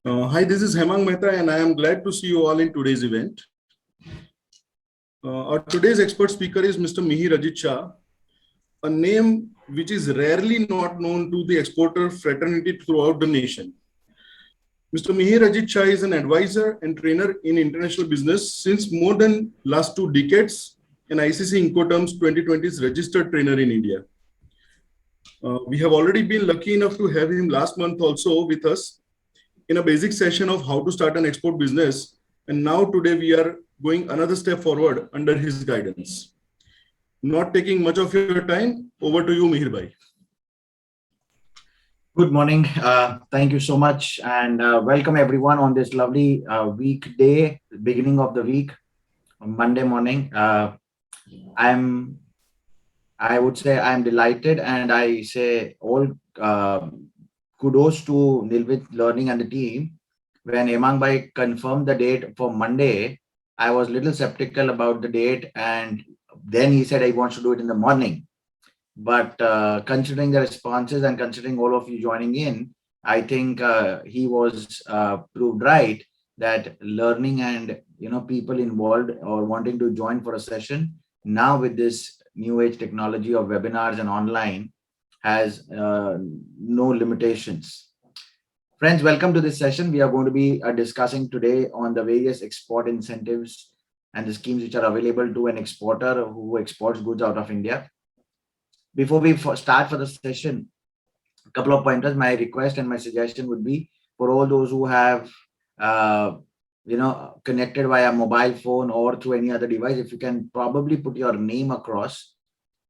Hi, this is Hemang Mehta, and I am glad to see you all in today's event. Our today's expert speaker is Mr. Mihir Ajit Shah, a name which is rarely not known to the exporter fraternity throughout the nation. Mr. Mihir Ajit Shah is an advisor and trainer in international business since more than last 2 decades, and ICC Incoterms 2020's registered trainer in India. We have already been lucky enough to have him last month also with us in a basic session of how to start an export business. And now today we are going another step forward under his guidance. Not taking much of your time, over to you, Mihir Bhai. Good morning. Thank you so much, and welcome everyone on this lovely weekday, beginning of the week, Monday morning. I would say I'm delighted, and I say all kudos to Nilvit Learning and the team. When Emang Bhai confirmed the date for Monday, I was little skeptical about the date, and then he said he wants to do it in the morning. But considering the responses and considering all of you joining in, I think he was proved right that learning and people involved or wanting to join for a session now with this new age technology of webinars and online has no limitations. Friends, welcome to this session. We are going to be discussing today on the various export incentives and the schemes which are available to an exporter who exports goods out of India. Before we start for the session, a couple of pointers. My request and my suggestion would be for all those who have, connected via mobile phone or through any other device, if you can probably put your name across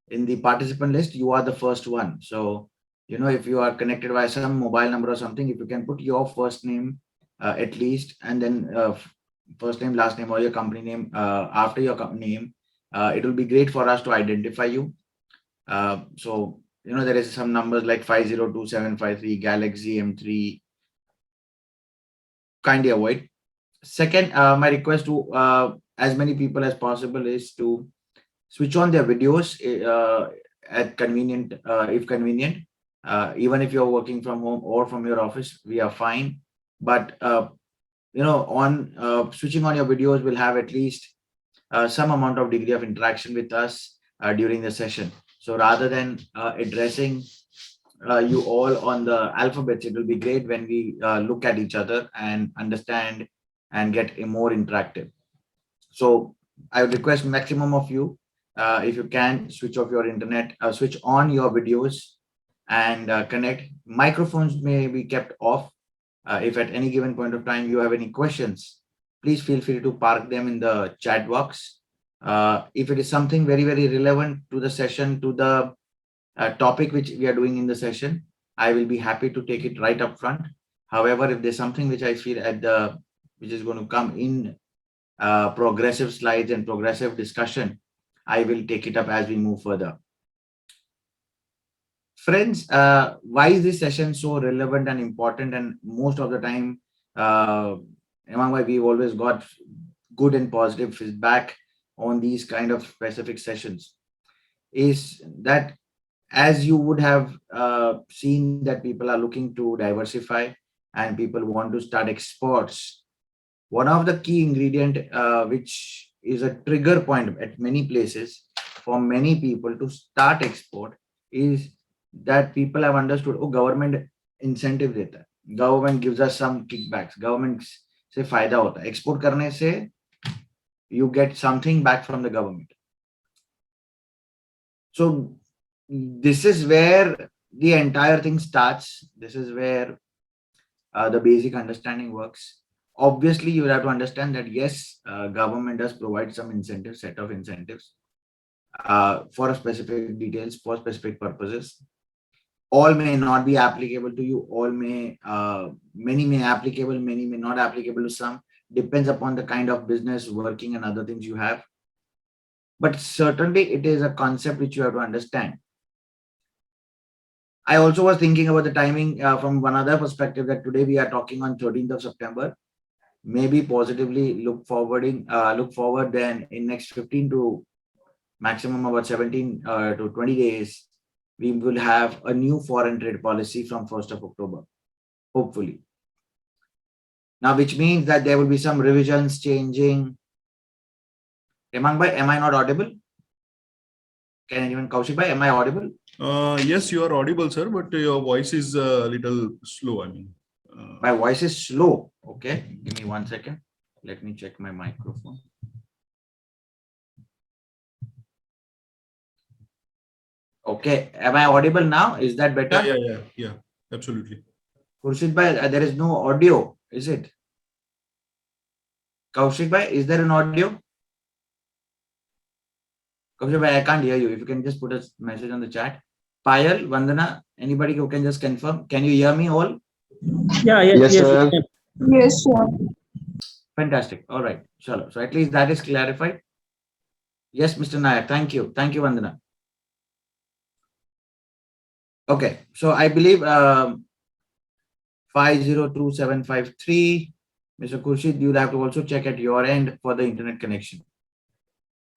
in the participant list, you are the first one. So, if you are connected via some mobile number or something, if you can put your first name at least, and then first name, last name, or your company name after your company name, it will be great for us to identify you. So, there is some numbers like 502753, Galaxy M3, kindly avoid. Second, my request to as many people as possible is to switch on their videos at convenient, if convenient. Even if you're working from home or from your office, we are fine. But, switching on your videos will have at least some amount of degree of interaction with us during the session. So rather than addressing you all on the alphabets, it will be great when we look at each other and understand and get more interactive. So I would request maximum of you, if you can, switch off your internet, switch on your videos and connect. Microphones may be kept off. If at any given point of time you have any questions, please feel free to park them in the chat box. If it is something very, very relevant to the session, to the topic which we are doing in the session, I will be happy to take it right up front. However, if there's something which I feel which is going to come in progressive slides and progressive discussion, I will take it up as we move further. Friends, why is this session so relevant and important? And most of the time, among why we've always got good and positive feedback on these kind of specific sessions is that as you would have seen that people are looking to diversify and people want to start exports. One of the key ingredient which is a trigger point at many places for many people to start export is that people have understood, oh, government incentive deta hai, government gives us some kickbacks, government se fayda hota hai, export karne se you get something back from the government. So this is where the entire thing starts. This is where the basic understanding works. Obviously, you will have to understand that yes, government does provide some incentives, set of incentives for specific details, for specific purposes. All may not be applicable to you. All may, many may applicable, many may not applicable to some. Depends upon the kind of business, working, and other things you have. But certainly, it is a concept which you have to understand. I also was thinking about the timing from one other perspective that today we are talking on 13th of September. Maybe positively look forward then in next 15 to maximum about 17 to 20 days, we will have a new foreign trade policy from 1st of October, hopefully. Now, which means that there will be some revisions changing. Hemang bhai, am I not audible? Can anyone, Kaushik bhai, am I audible? Yes, you are audible, sir, but your voice is a little slow. I mean, My voice is slow. Okay, give me 1 second. Let me check my microphone. Okay, am I audible now? Is that better? yeah, absolutely. Khurshid bhai, there is no audio, is it? Kaushik bhai, is there an audio? Kaushik bhai, I can't hear you. If you can just put a message on the chat. Payal, Vandana, anybody who can just confirm. Can you hear me all? Yeah, Yes, sir. Yes, sir. Fantastic. All right. Chalo. So at least that is clarified. Yes, Mr. Nayak. Thank you. Thank you, Vandana. Okay. So I believe 502753. Mr. Khurshid, you'll have to also check at your end for the internet connection.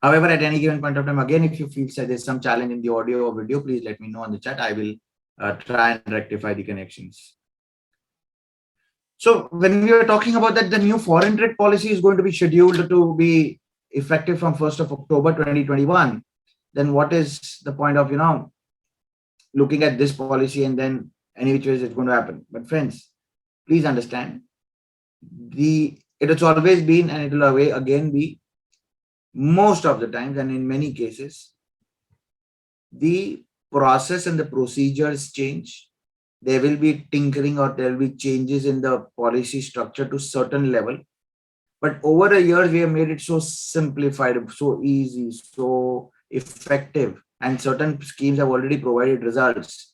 However, at any given point of time, again, if you feel that there's some challenge in the audio or video, please let me know on the chat. I will try and rectify the connections. So when we were talking about that, the new foreign trade policy is going to be scheduled to be effective from 1st of October 2021, then what is the point of, looking at this policy and then any which ways it's going to happen? But friends, please understand, it has always been and it will again be, most of the times and in many cases, the process and the procedures change. There will be tinkering or there will be changes in the policy structure to certain level. But over the years, we have made it so simplified, so easy, so effective, and certain schemes have already provided results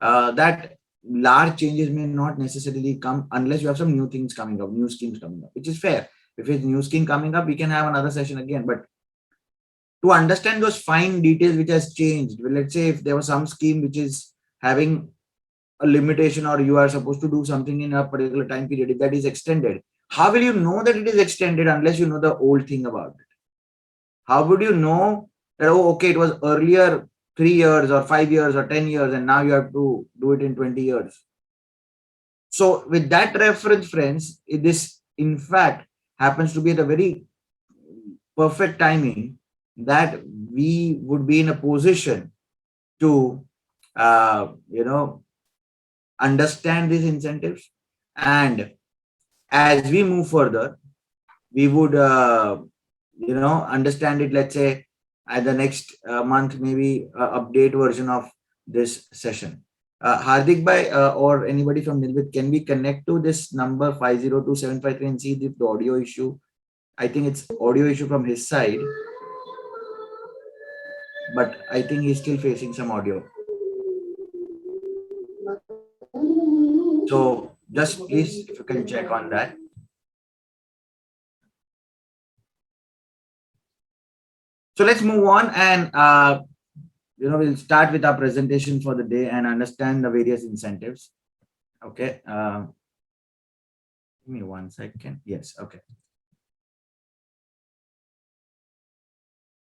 that large changes may not necessarily come unless you have some new things coming up, new schemes coming up, which is fair. If it's new scheme coming up, we can have another session again. But to understand those fine details which has changed, well, let's say if there was some scheme which is having a limitation or you are supposed to do something in a particular time period, if that is extended, how will you know that it is extended unless you know the old thing about it? How would you know that, oh, okay, it was earlier 3 years or 5 years or 10 years and now you have to do it in 20 years? So with that reference, friends, this in fact happens to be the very perfect timing that we would be in a position to, understand these incentives. And as we move further, we would, understand it, let's say, at the next month, maybe update version of this session. Hardik bhai or anybody from Nilvit, can we connect to this number 502753 and see if the audio issue? I think it's audio issue from his side, but I think he's still facing some audio. So just please, if you can check on that. So let's move on and, we'll start with our presentation for the day and understand the various incentives. Okay. Give me 1 second. Yes. Okay.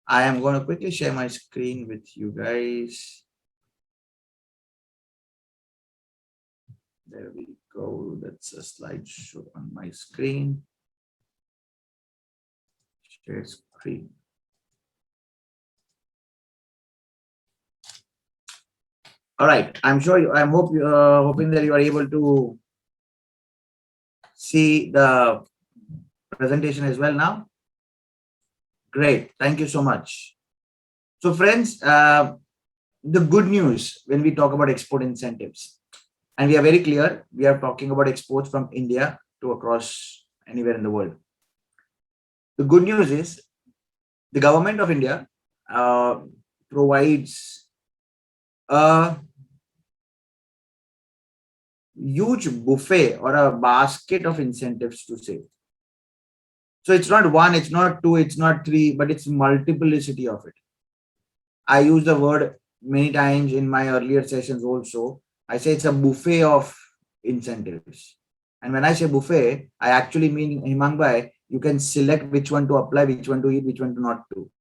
I am going to quickly share my screen with you guys. There we go. That's a slideshow on my screen. Share screen. All right. I'm hoping that you are able to see the presentation as well now. Great. Thank you so much. So friends, the good news when we talk about export incentives, and we are very clear, we are talking about exports from India to across anywhere in the world. The good news is the government of India provides a huge buffet or a basket of incentives to save. So it's not one, it's not two, it's not three, but it's multiplicity of it. I use the word many times in my earlier sessions also. I say it's a buffet of incentives. And when I say buffet, I actually mean, Hemang bhai, you can select which one to apply, which one to eat, which one to not do.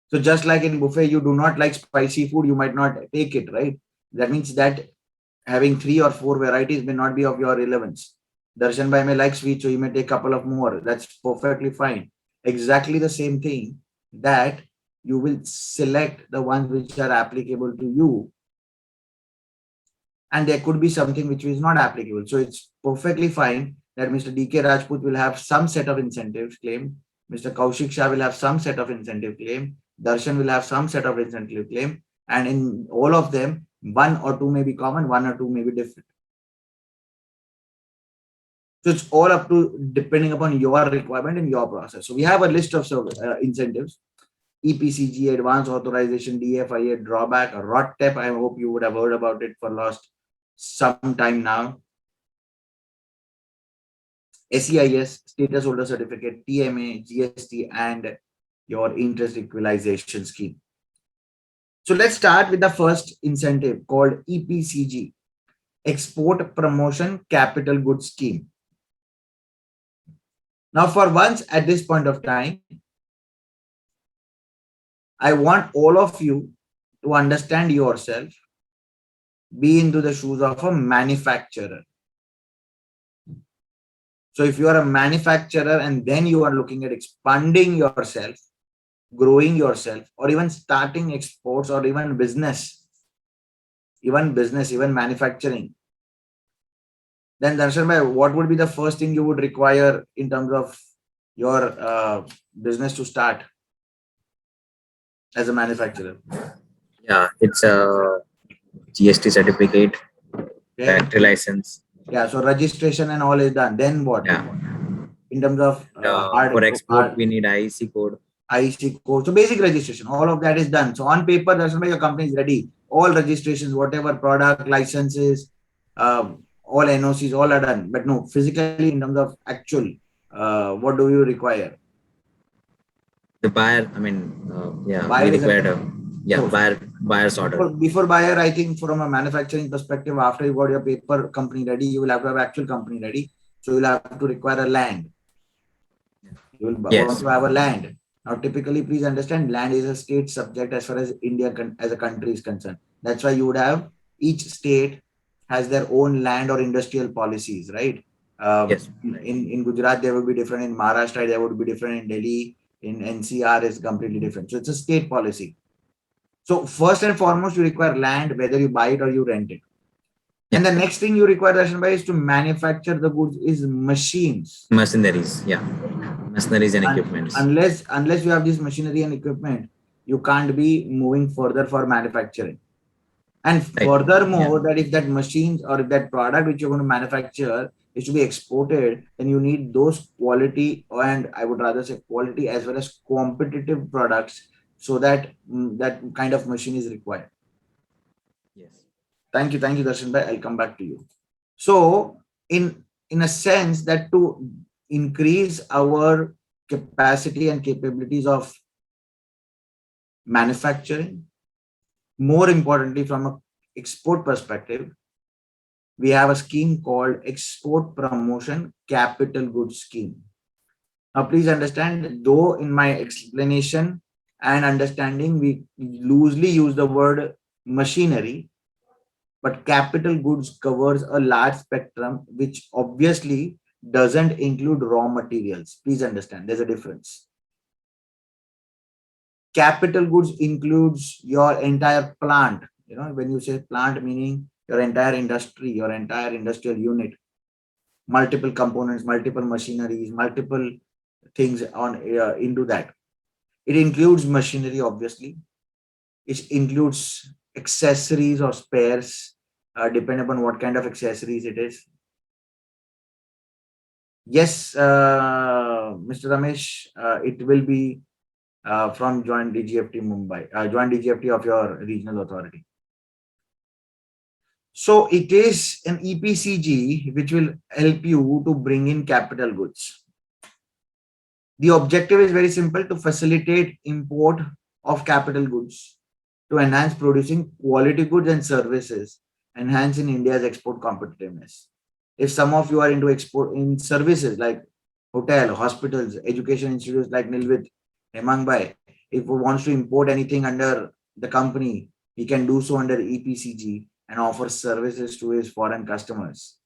So just like in buffet, you do not like spicy food, you might not take it, right? That means that having 3 or 4 varieties may not be of your relevance. Darshan Bhai may like sweet, so he may take a couple of more. That's perfectly fine. Exactly the same thing that you will select the ones which are applicable to you, and there could be something which is not applicable. So it's perfectly fine that Mr. DK Rajput will have some set of incentives claim, Mr. Kaushik Shah will have some set of incentive claim, Darshan will have some set of incentive claim, and in all of them, one or two may be common, one or two may be different. So it's all up to depending upon your requirement and your process. So we have a list of incentives: EPCG, Advanced Authorization, DFIA, Drawback, ROTTEP. I hope you would have heard about it for last some time now. SEIS, Status Holder Certificate, TMA, GST, and your Interest Equalization Scheme. So let's start with the first incentive called EPCG, Export Promotion Capital Goods Scheme. Now, for once at this point of time, I want all of you to understand yourself, be into the shoes of a manufacturer. So if you are a manufacturer and then you are looking at expanding yourself, growing yourself, or even starting exports or even even manufacturing, then Darshan Bhai, what would be the first thing you would require in terms of your business to start as a manufacturer? Yeah, it's a GST certificate, Okay. factory license. Yeah, so registration and all is done. Then what? Yeah. In terms of For export, we need IEC code. IEC code. So basic registration, all of that is done. So on paper, Darshan Bhai, your company is ready. All registrations, whatever product, licenses, all NOCs, all are done. But no, physically in terms of actual, what do you require? The buyer, I mean, Buyer we is required buyer's order. Before buyer, I think from a manufacturing perspective, after you got your paper company ready, you will have to have actual company ready. So you'll have to require a land. You will want to have a land. Now, typically, please understand, land is a state subject as far as India as a country is concerned. That's why you would have each state has their own land or industrial policies, right? Yes. In Gujarat, there would be different. In Maharashtra, there would be different. In Delhi, in NCR is completely different. So it's a state policy. So first and foremost, you require land, whether you buy it or you rent it. And the next thing you require, Darshan Bhai, is to manufacture the goods is machines. Machineries, yeah. Machineries and equipments. Unless you have this machinery and equipment, you can't be moving further for manufacturing. And furthermore, that if that machines or if that product which you're going to manufacture is to be exported, then you need those quality, and I would rather say quality as well as competitive products, so that that kind of machine is required. Yes. Thank you, Darshan Bhai. I'll come back to you. So, in a sense, that to increase our capacity and capabilities of manufacturing, more importantly, from an export perspective, we have a scheme called Export Promotion Capital Goods Scheme. Now, please understand, though in my explanation and understanding, we loosely use the word machinery, but capital goods covers a large spectrum, which obviously doesn't include raw materials. Please understand, there's a difference. Capital goods includes your entire plant. You know, when you say plant, meaning your entire industry, your entire industrial unit, multiple components, multiple machineries, multiple things on into that. It includes machinery, obviously. It includes accessories or spares, depending upon what kind of accessories it is. Yes, Mr. Ramesh, it will be from Joint DGFT Mumbai, Joint DGFT of your regional authority. So it is an EPCG which will help you to bring in capital goods. The objective is very simple: to facilitate import of capital goods, to enhance producing quality goods and services, enhancing India's export competitiveness. If some of you are into export in services like hotel, hospitals, education institutes like Nilvit, Hemang Bhai, if he wants to import anything under the company, he can do so under EPCG and offer services to his foreign customers.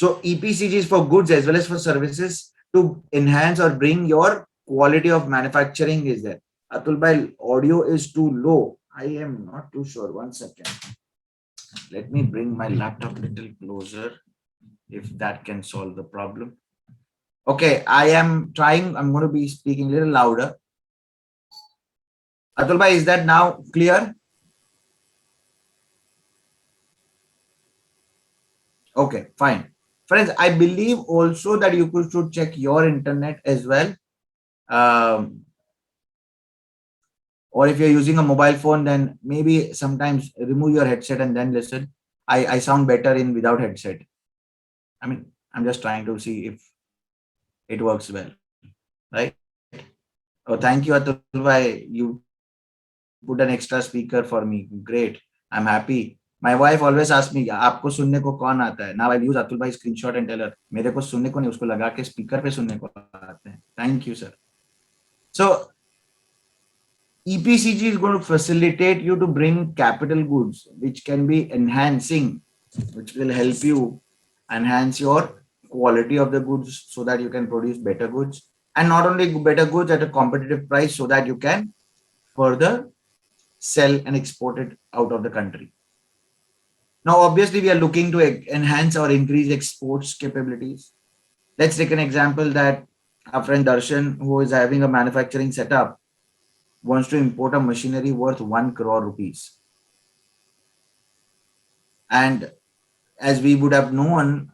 So EPCG is for goods as well as for services to enhance or bring your quality of manufacturing is there. Atul bhai, audio is too low. I am not too sure. 1 second. Let me bring my laptop a little closer if that can solve the problem. Okay, I am trying. I'm going to be speaking a little louder. Atul bhai, is that now clear? Okay, fine. Friends, I believe also that you should check your internet as well. Or if you're using a mobile phone, then maybe sometimes remove your headset and then listen. I sound better in without headset. I mean, I'm just trying to see if it works well, right? Oh, thank you, Atul bhai. You put an extra speaker for me. Great. I'm happy. My wife always asks me, आपको सुनने को कौन आता है? Now I'll use Atul bhai's screenshot and tell her, मेरे को सुनने को नहीं, उसको लगा के speaker पे सुनने को आते हैं. Thank you, sir. So EPCG is going to facilitate you to bring capital goods, which can be enhancing, which will help you enhance your quality of the goods so that you can produce better goods, and not only better goods at a competitive price so that you can further sell and export it out of the country. Now, obviously, we are looking to enhance or increase exports capabilities. Let's take an example that our friend Darshan, who is having a manufacturing setup, wants to import a machinery worth 1 crore rupees. And as we would have known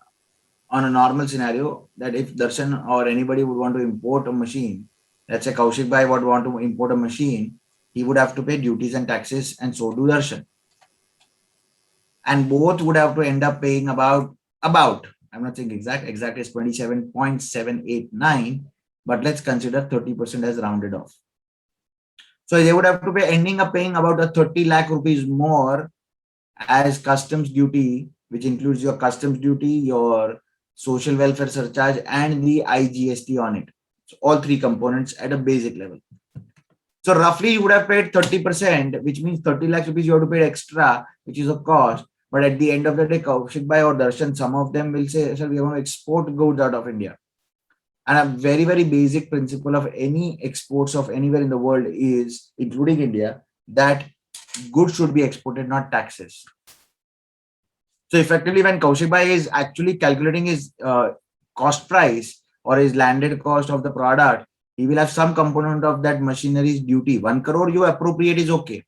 on a normal scenario, that if Darshan or anybody would want to import a machine, let's say Kaushik bhai would want to import a machine, he would have to pay duties and taxes, and so do Darshan. And both would have to end up paying about, I'm not saying exact is 27.789, but let's consider 30% as rounded off. So they would have to pay, ending up paying about a 30 lakh rupees more as customs duty, which includes your customs duty, your social welfare surcharge, and the IGST on it. So all three components at a basic level. So roughly you would have paid 30%, which means 30 lakhs rupees you have to pay extra, which is a cost. But at the end of the day, Kaushik bhai or Darshan, some of them will say, sir, we want to export goods out of India. And a very, very basic principle of any exports of anywhere in the world is, including India, that goods should be exported, not taxes. So effectively, when Kaushik bhai is actually calculating his cost price or his landed cost of the product, he will have some component of that machinery's duty. 1 crore you appropriate is okay.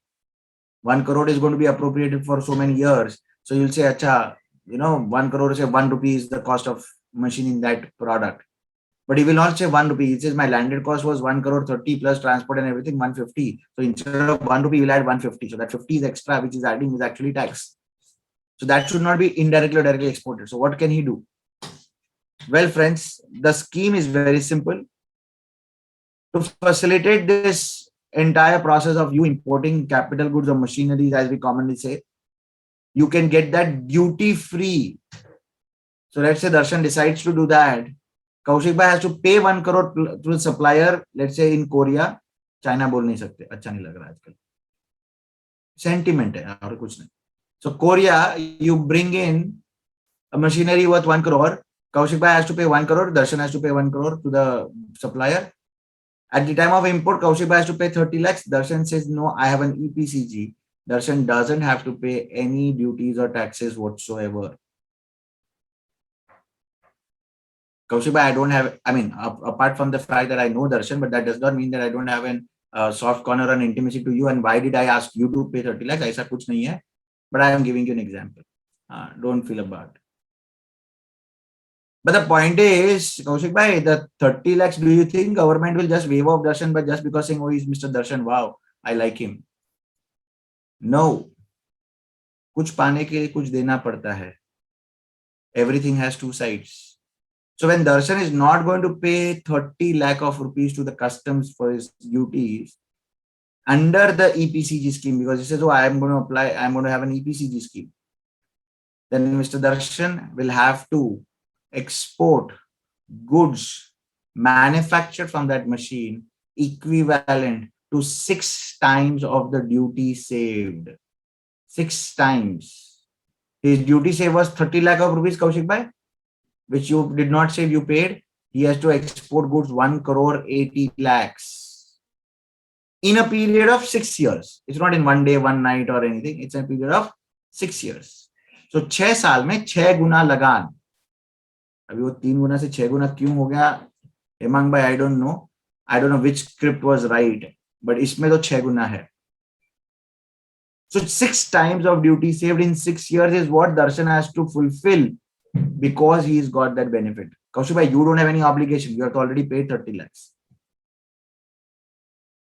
1 crore is going to be appropriated for so many years. So you'll say, acha, 1 crore, say 1 rupee is the cost of machining that product. But he will not say 1 rupee. He says my landed cost was 1 crore 30 plus transport and everything 150. So instead of 1 rupee, we'll add 150. So that 50 is extra, which is adding is actually tax. So that should not be indirectly or directly exported. So what can he do? Well, friends, the scheme is very simple. To facilitate this entire process of you importing capital goods or machineries, as we commonly say, you can get that duty free. So let's say Darshan decides to do that. Kaushik bhai has to pay 1 crore to the supplier, let's say in Korea. China बोल नहीं सकते, अच्छा नहीं लग रहा आजकल. Sentiment है और कुछ नहीं. So Korea, you bring in a machinery worth 1 crore. Kaushik bhai has to pay 1 crore. Darshan has to pay 1 crore to the supplier. At the time of import, Kaushik bhai has to pay 30 lakhs. Darshan says, no, I have an EPCG. Darshan doesn't have to pay any duties or taxes whatsoever. Kaushik bhai, I don't have, apart from the fact that I know Darshan, but that does not mean that I don't have an soft corner and intimacy to you. And why did I ask you to pay 30 lakhs? Aisa kuch nahi hai. But I am giving you an example. Don't feel bad. But the point is, Kaushik bhai, the 30 lakhs, do you think government will just waive off Darshan by just because saying, oh, he's Mr. Darshan, wow, I like him? No. Kuch paane ke liye kuch dena padta hai. Everything has two sides. So when Darshan is not going to pay 30 lakh of rupees to the customs for his duties under the EPCG scheme, because he says, oh, I'm going to have an EPCG scheme, then Mr. Darshan will have to export goods manufactured from that machine equivalent to 6 times of the duty saved. 6 times. His duty save was 30 lakh of rupees, Kaushik bhai. which you did not save, you paid. He has to export goods 1 crore 80 lakhs in a period of 6 years. It's not in one day, one night or anything. It's a period of 6 years. So 6 साल में 6 गुना लगान. अभी वो 3 गुना से 6 गुना क्यों हो गया? Hemang bhai, I don't know. I don't know which script was right, but इसमें तो 6 गुना है. So 6 times of duty saved in 6 years is what Darshan has to fulfill because he's got that benefit. Kaushik bhai, you don't have any obligation. You have already paid 30 lakhs.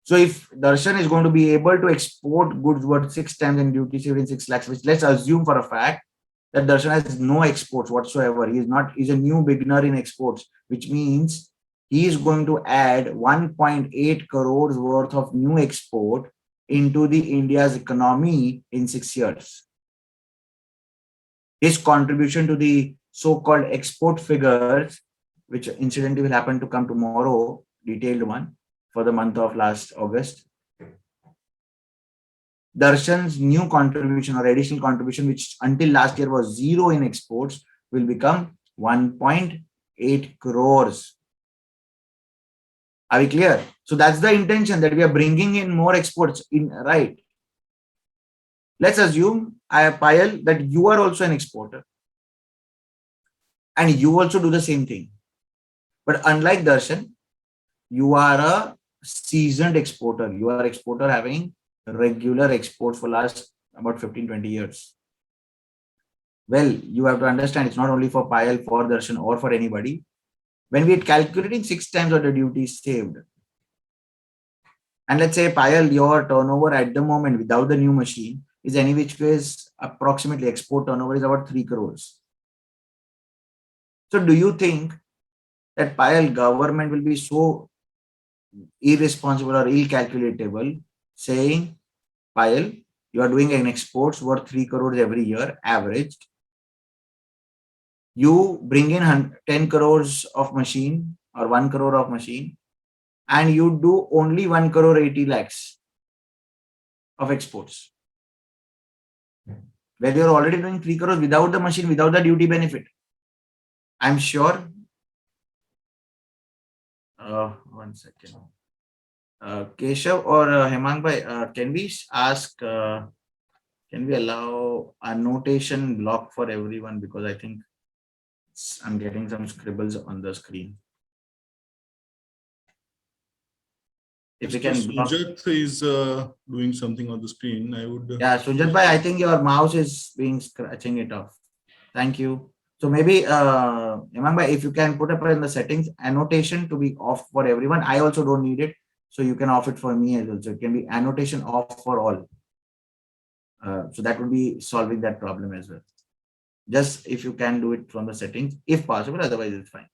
So if Darshan is going to be able to export goods worth 6 times in duty saved in 6 lakhs, which let's assume for a fact that Darshan has no exports whatsoever. He's a new beginner in exports, which means he is going to add 1.8 crores worth of new export into the India's economy in 6 years. His contribution to the so-called export figures, which incidentally will happen to come tomorrow, detailed one for the month of last August. Darshan's new contribution or additional contribution, which until last year was 0 in exports, will become 1.8 crores. Are we clear? So that's the intention, that we are bringing in more exports in, right? Let's assume, Payal, that you are also an exporter and you also do the same thing. But unlike Darshan, you are a seasoned exporter. You are an exporter having regular exports for last about 15-20 years. Well, you have to understand it's not only for Payal, for Darshan or for anybody. When we are calculating 6 times of the duty saved, and let's say Payal, your turnover at the moment without the new machine is any which case approximately export turnover is about 3 crores. So do you think that Payal, government will be so irresponsible or ill-calculatable saying, Payal, you are doing an exports worth 3 crores every year, averaged. You bring in 10 crores of machine or 1 crore of machine and you do only 1 crore 80 lakhs of exports. Well, you're already doing 3 crores without the machine, without the duty benefit. I'm sure. One second. Keshav or Hemang bhai, can we ask, can we allow a notation block for everyone? Because I think I'm getting some scribbles on the screen. If we can block. Sujat is doing something on the screen. I would. Yeah, Sujat bhai, I think your mouse is being scratching it off. Thank you. So maybe, Hemang bhai, if you can put up in the settings, annotation to be off for everyone. I also don't need it. So you can off it for me as well. So it can be annotation off for all. So that would be solving that problem as well. Just if you can do it from the settings, if possible, otherwise it's fine.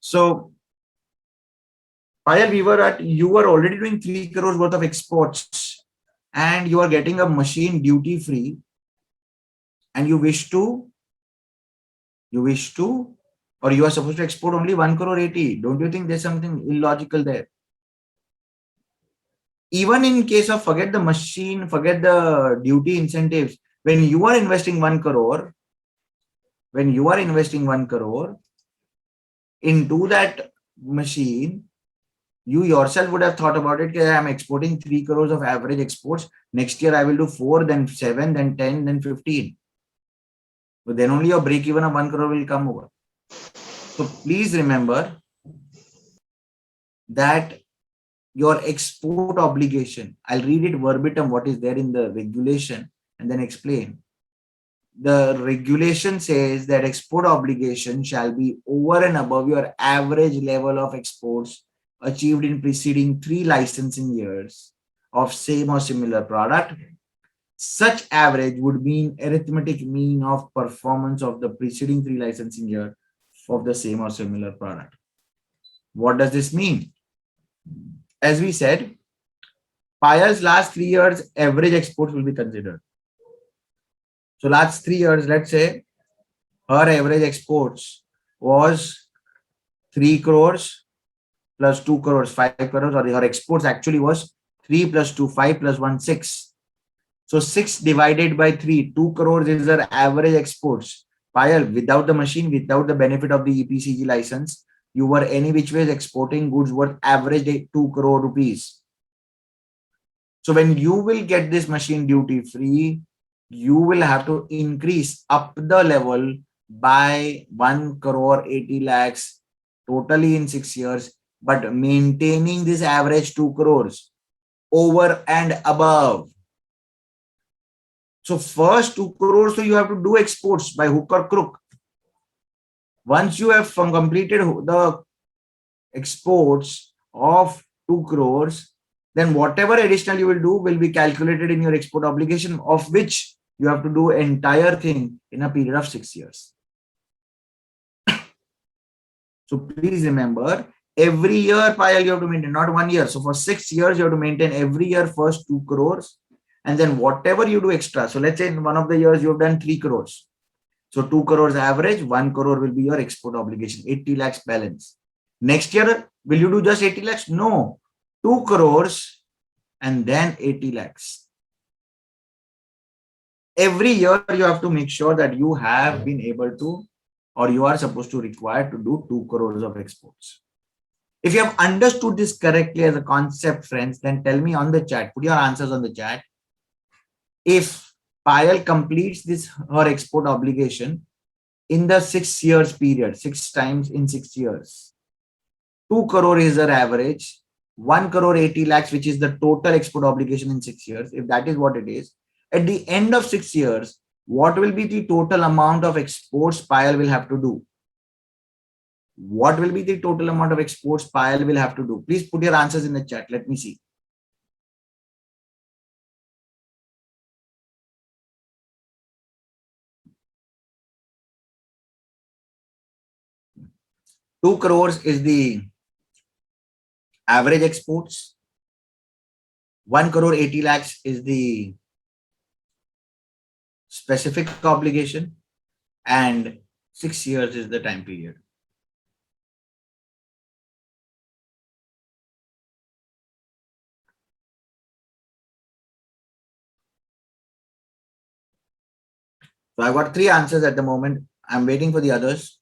So, Payal, you were already doing 3 crores worth of exports and you are getting a machine duty free and you wish to, or you are supposed to export only 1 crore 80. Don't you think there's something illogical there? Even in case of forget the machine, forget the duty incentives, when you are investing 1 crore, into that machine, you yourself would have thought about it. I'm exporting 3 crores of average exports. Next year I will do 4, then 7, then 10, then 15. But then only your break even of 1 crore will come over. So please remember that your export obligation, I'll read it verbatim what is there in the regulation and then explain. The regulation says that export obligation shall be over and above your average level of exports achieved in preceding 3 licensing years of same or similar product. Such average would mean arithmetic mean of performance of the preceding 3 licensing year of the same or similar product. What does this mean? As we said, Payal's last 3 years average exports will be considered. So last 3 years, let's say her average exports was 3 crores plus 2 crores, 5 crores, or her exports actually was 3 plus 2, 5 plus 1, 6. So 6 divided by 3, 2 crores is her average exports. Payal, without the machine, without the benefit of the EPCG license, you were any which ways exporting goods worth average 2 crore rupees. So when you will get this machine duty free, you will have to increase up the level by 1 crore 80 lakhs totally in 6 years, but maintaining this average 2 crores over and above. So first 2 crores, so you have to do exports by hook or crook. Once you have completed the exports of 2 crores, then whatever additional you will do will be calculated in your export obligation, of which you have to do entire thing in a period of 6 years. So please remember, every year, Payal, you have to maintain, not 1 year. So for 6 years, you have to maintain every year first 2 crores. And then whatever you do extra. So let's say in one of the years, you have done 3 crores. So 2 crores average, 1 crore will be your export obligation, 80 lakhs balance. Next year, will you do just 80 lakhs? No, 2 crores and then 80 lakhs. Every year, you have to make sure that you have been able to, or you are supposed to require to do 2 crores of exports. If you have understood this correctly as a concept, friends, then tell me on the chat, put your answers on the chat. If Payal completes this, her export obligation in the 6 years period, 6 times in 6 years, 2 crore is her average, 1 crore 80 lakhs, which is the total export obligation in 6 years. If that is what it is, at the end of 6 years, what will be the total amount of exports Payal will have to do? What will be the total amount of exports Payal will have to do? Please put your answers in the chat. Let me see. Two crores is the average exports. 1 crore 80 lakhs is the specific obligation, and 6 years is the time period. So I've got 3 answers at the moment. I'm waiting for the others.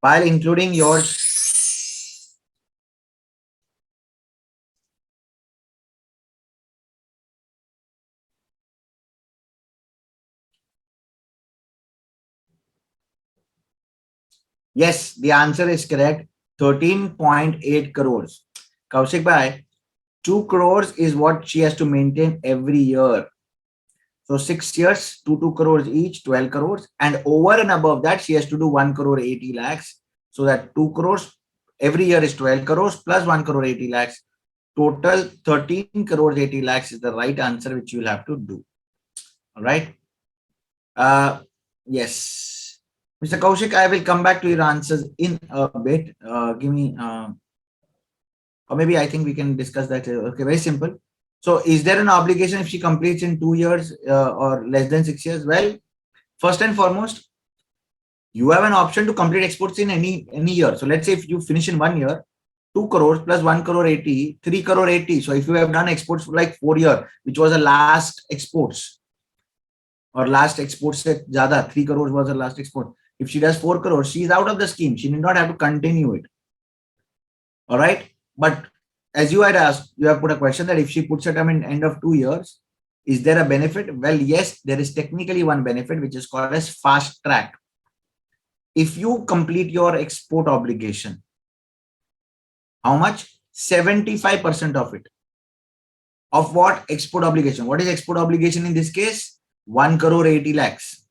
While including yours. Yes, the answer is correct. 13.8 crores. Kaushik bhai, 2 crores is what she has to maintain every year. So 6 years, 2 crores each, 12 crores. And over and above that, she has to do 1 crore 80 lakhs. So that 2 crores every year is 12 crores plus 1 crore 80 lakhs. Total 13 crores 80 lakhs is the right answer, which you will have to do. All right. Yes. Mr. Kaushik, I will come back to your answers in a bit. Give me, or maybe I think we can discuss that. Okay, very simple. So is there an obligation if she completes in 2 years or less than 6 years? Well, first and foremost, you have an option to complete exports in any year. So let's say if you finish in 1 year, 2 crores plus 1 crore 80, 3 crore 80. So if you have done exports for like 4 years, which was the last exports, or last exports set Jada, 3 crores was her last export. If she does 4 crores, she is out of the scheme. She need not have to continue it. All right. But as you had asked, you have put a question that if she puts a term in end of 2 years, is there a benefit? Well, yes, there is technically one benefit, which is called as fast track. If you complete your export obligation, how much? 75% of it. Of what? Export obligation. What is export obligation in this case? 1 crore 80 lakhs.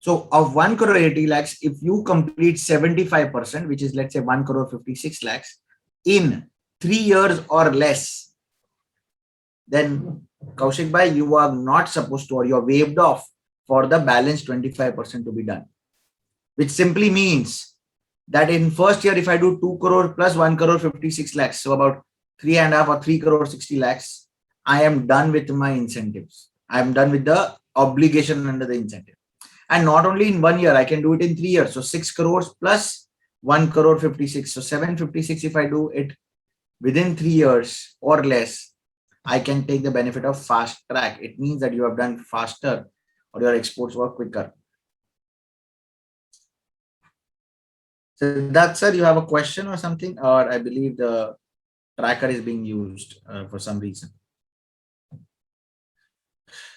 So of 1 crore 80 lakhs, if you complete 75%, which is let's say 1 crore 56 lakhs in 3 years or less, then Kaushik bhai, you are not supposed to, or you are waived off for the balance 25% to be done, which simply means that in first year, if I do 2 crore plus 1 crore 56 lakhs, so about 3.5 or 3 crore 60 lakhs, I am done with my incentives. I am done with the obligation under the incentive. And not only in 1 year, I can do it in 3 years. So 6 crores plus 1 crore 56. So 756, if I do it within 3 years or less, I can take the benefit of fast track. It means that you have done faster or your exports were quicker. So that's sir, you have a question or something, or I believe the tracker is being used for some reason.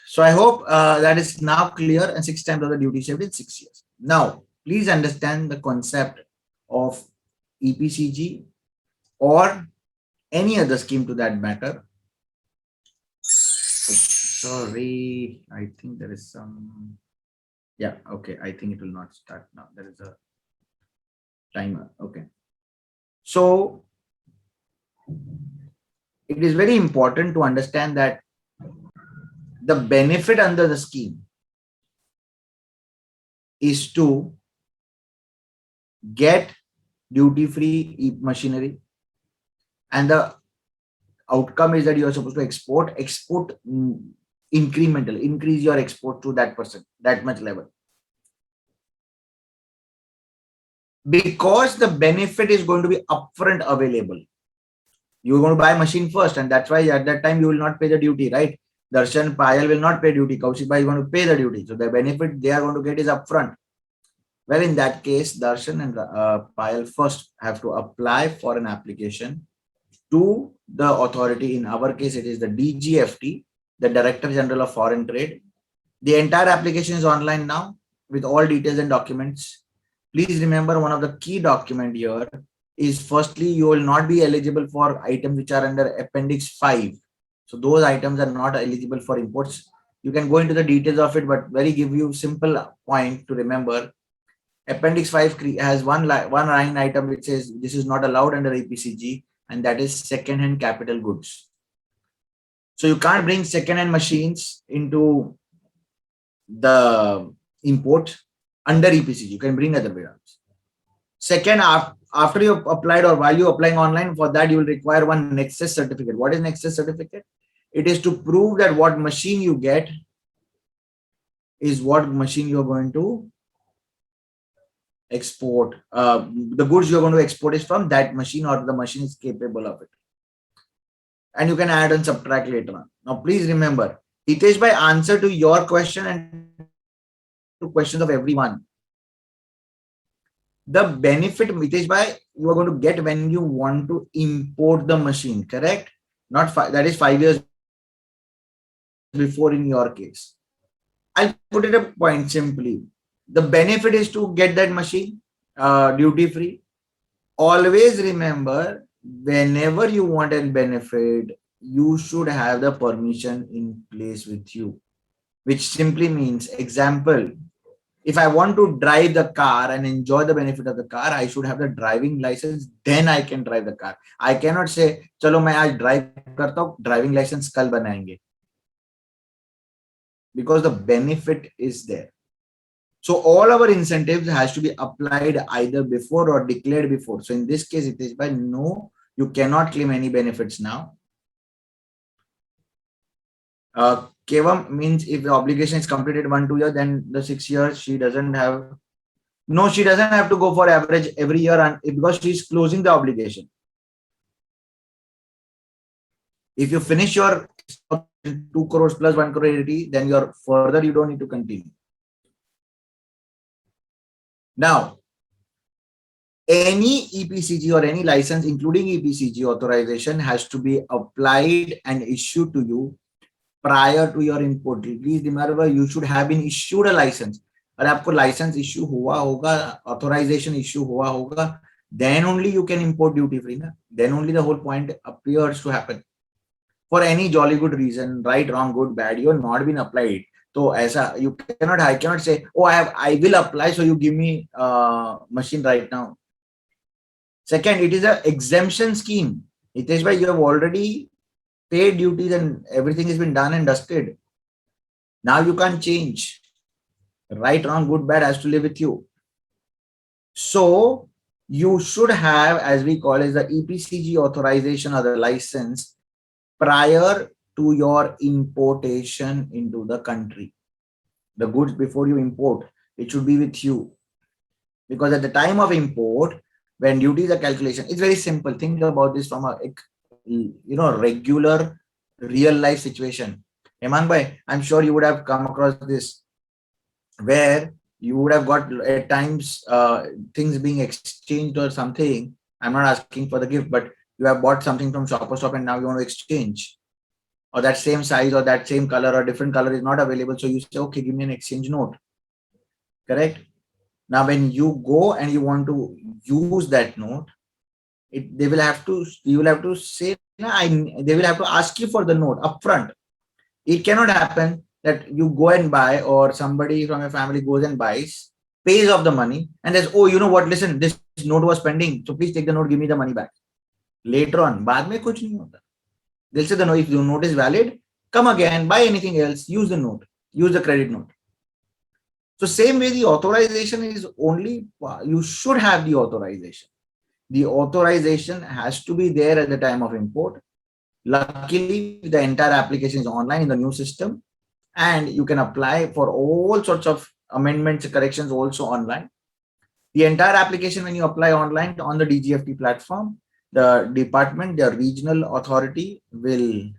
So I hope that is now clear, and 6 times of the duty saved in 6 years. Now, please understand the concept of EPCG or any other scheme to that matter. Sorry, I think there is some. Yeah, okay. I think it will not start now. There is a timer. Okay. So it is very important to understand that the benefit under the scheme is to get duty-free machinery, and the outcome is that you are supposed to export incremental, increase your export to that percent, that much level. Because the benefit is going to be upfront available. You're going to buy a machine first, and that's why at that time you will not pay the duty, right? Darshan, Payal will not pay duty. Kaushik Bhai is going to pay the duty. So the benefit they are going to get is upfront. Well, in that case, Darshan and Payal first have to apply for an application to the authority. In our case, it is the DGFT, the Director General of Foreign Trade. The entire application is online now with all details and documents. Please remember, one of the key document here is, firstly, you will not be eligible for items which are under Appendix 5. So those items are not eligible for imports. You can go into the details of it, but give you simple point to remember. Appendix 5 has one line item which says this is not allowed under EPCG, and that is second-hand capital goods. So you can't bring second-hand machines into the import under EPCG. You can bring other way around. Second, after you applied or while you applying online, for that you will require one Nexus certificate. What is Nexus certificate? It is to prove that what machine you get is what machine you are going to export. The goods you are going to export is from that machine, or the machine is capable of it. And you can add and subtract later on. Now, please remember, Hitesh Bhai, answer to your question and to questions of everyone. The benefit, Hitesh Bhai, you are going to get when you want to import the machine, correct? Not that is 5 years before in your case. I'll put it a point simply. The benefit is to get that machine duty free. Always remember, whenever you want a benefit, you should have the permission in place with you, which simply means, example, if I want to drive the car and enjoy the benefit of the car, I should have the driving license, then I can drive the car. I cannot say, chalo main aaj drive karta hu, driving license kal banayenge. Because the benefit is there. So all our incentives has to be applied either before or declared before. So in this case, it is by no, you cannot claim any benefits now. Kevam means if the obligation is completed 1-2 years, then the 6 years she doesn't have. No, she doesn't have to go for average every year, because she is closing the obligation. If you finish your 2 crores plus 1 crore 80, then you're further, you don't need to continue. Now, any EPCG or any license, including EPCG authorization, has to be applied and issued to you prior to your import. Please remember, you should have been issued a license. If आपको license issue हुआ होगा, authorization issue हुआ होगा, then only you can import duty free. Na? Then only the whole point appears to happen. For any jolly good reason, right, wrong, good, bad, you have not been applied. So aisa, I cannot say, oh, I will apply, so you give me machine right now. Second, it is an exemption scheme. It is why you have already paid duties and everything has been done and dusted. Now you can't change. Right, wrong, good, bad has to live with you. So you should have, as we call it, the EPCG authorization or the license prior to your importation into the country. The goods before you import, it should be with you. Because at the time of import, when duties are calculation, it's very simple. Think about this from a regular real life situation. Hemang Bhai, I'm sure you would have come across this, where you would have got at times things being exchanged or something. I'm not asking for the gift, but you have bought something from Shopper Stop and now you want to exchange, or that same size or that same color or different color is not available. So you say, okay, give me an exchange note. Correct? Now, when you go and you want to use that note, they will have to, you will have to say, they will have to ask you for the note upfront. It cannot happen that you go and buy, or somebody from your family goes and buys, pays off the money, and says, oh, you know what, listen, this note was pending, so please take the note, give me the money back. Later on, बाद में कुछ नहीं होता. They'll say, if the note is valid, come again, buy anything else, use the note, use the credit note. So same way, the authorization is only, you should have the authorization. The authorization has to be there at the time of import. Luckily, the entire application is online in the new system, and you can apply for all sorts of amendments, corrections also online. The entire application, when you apply online on the DGFT platform, the department, the regional authority will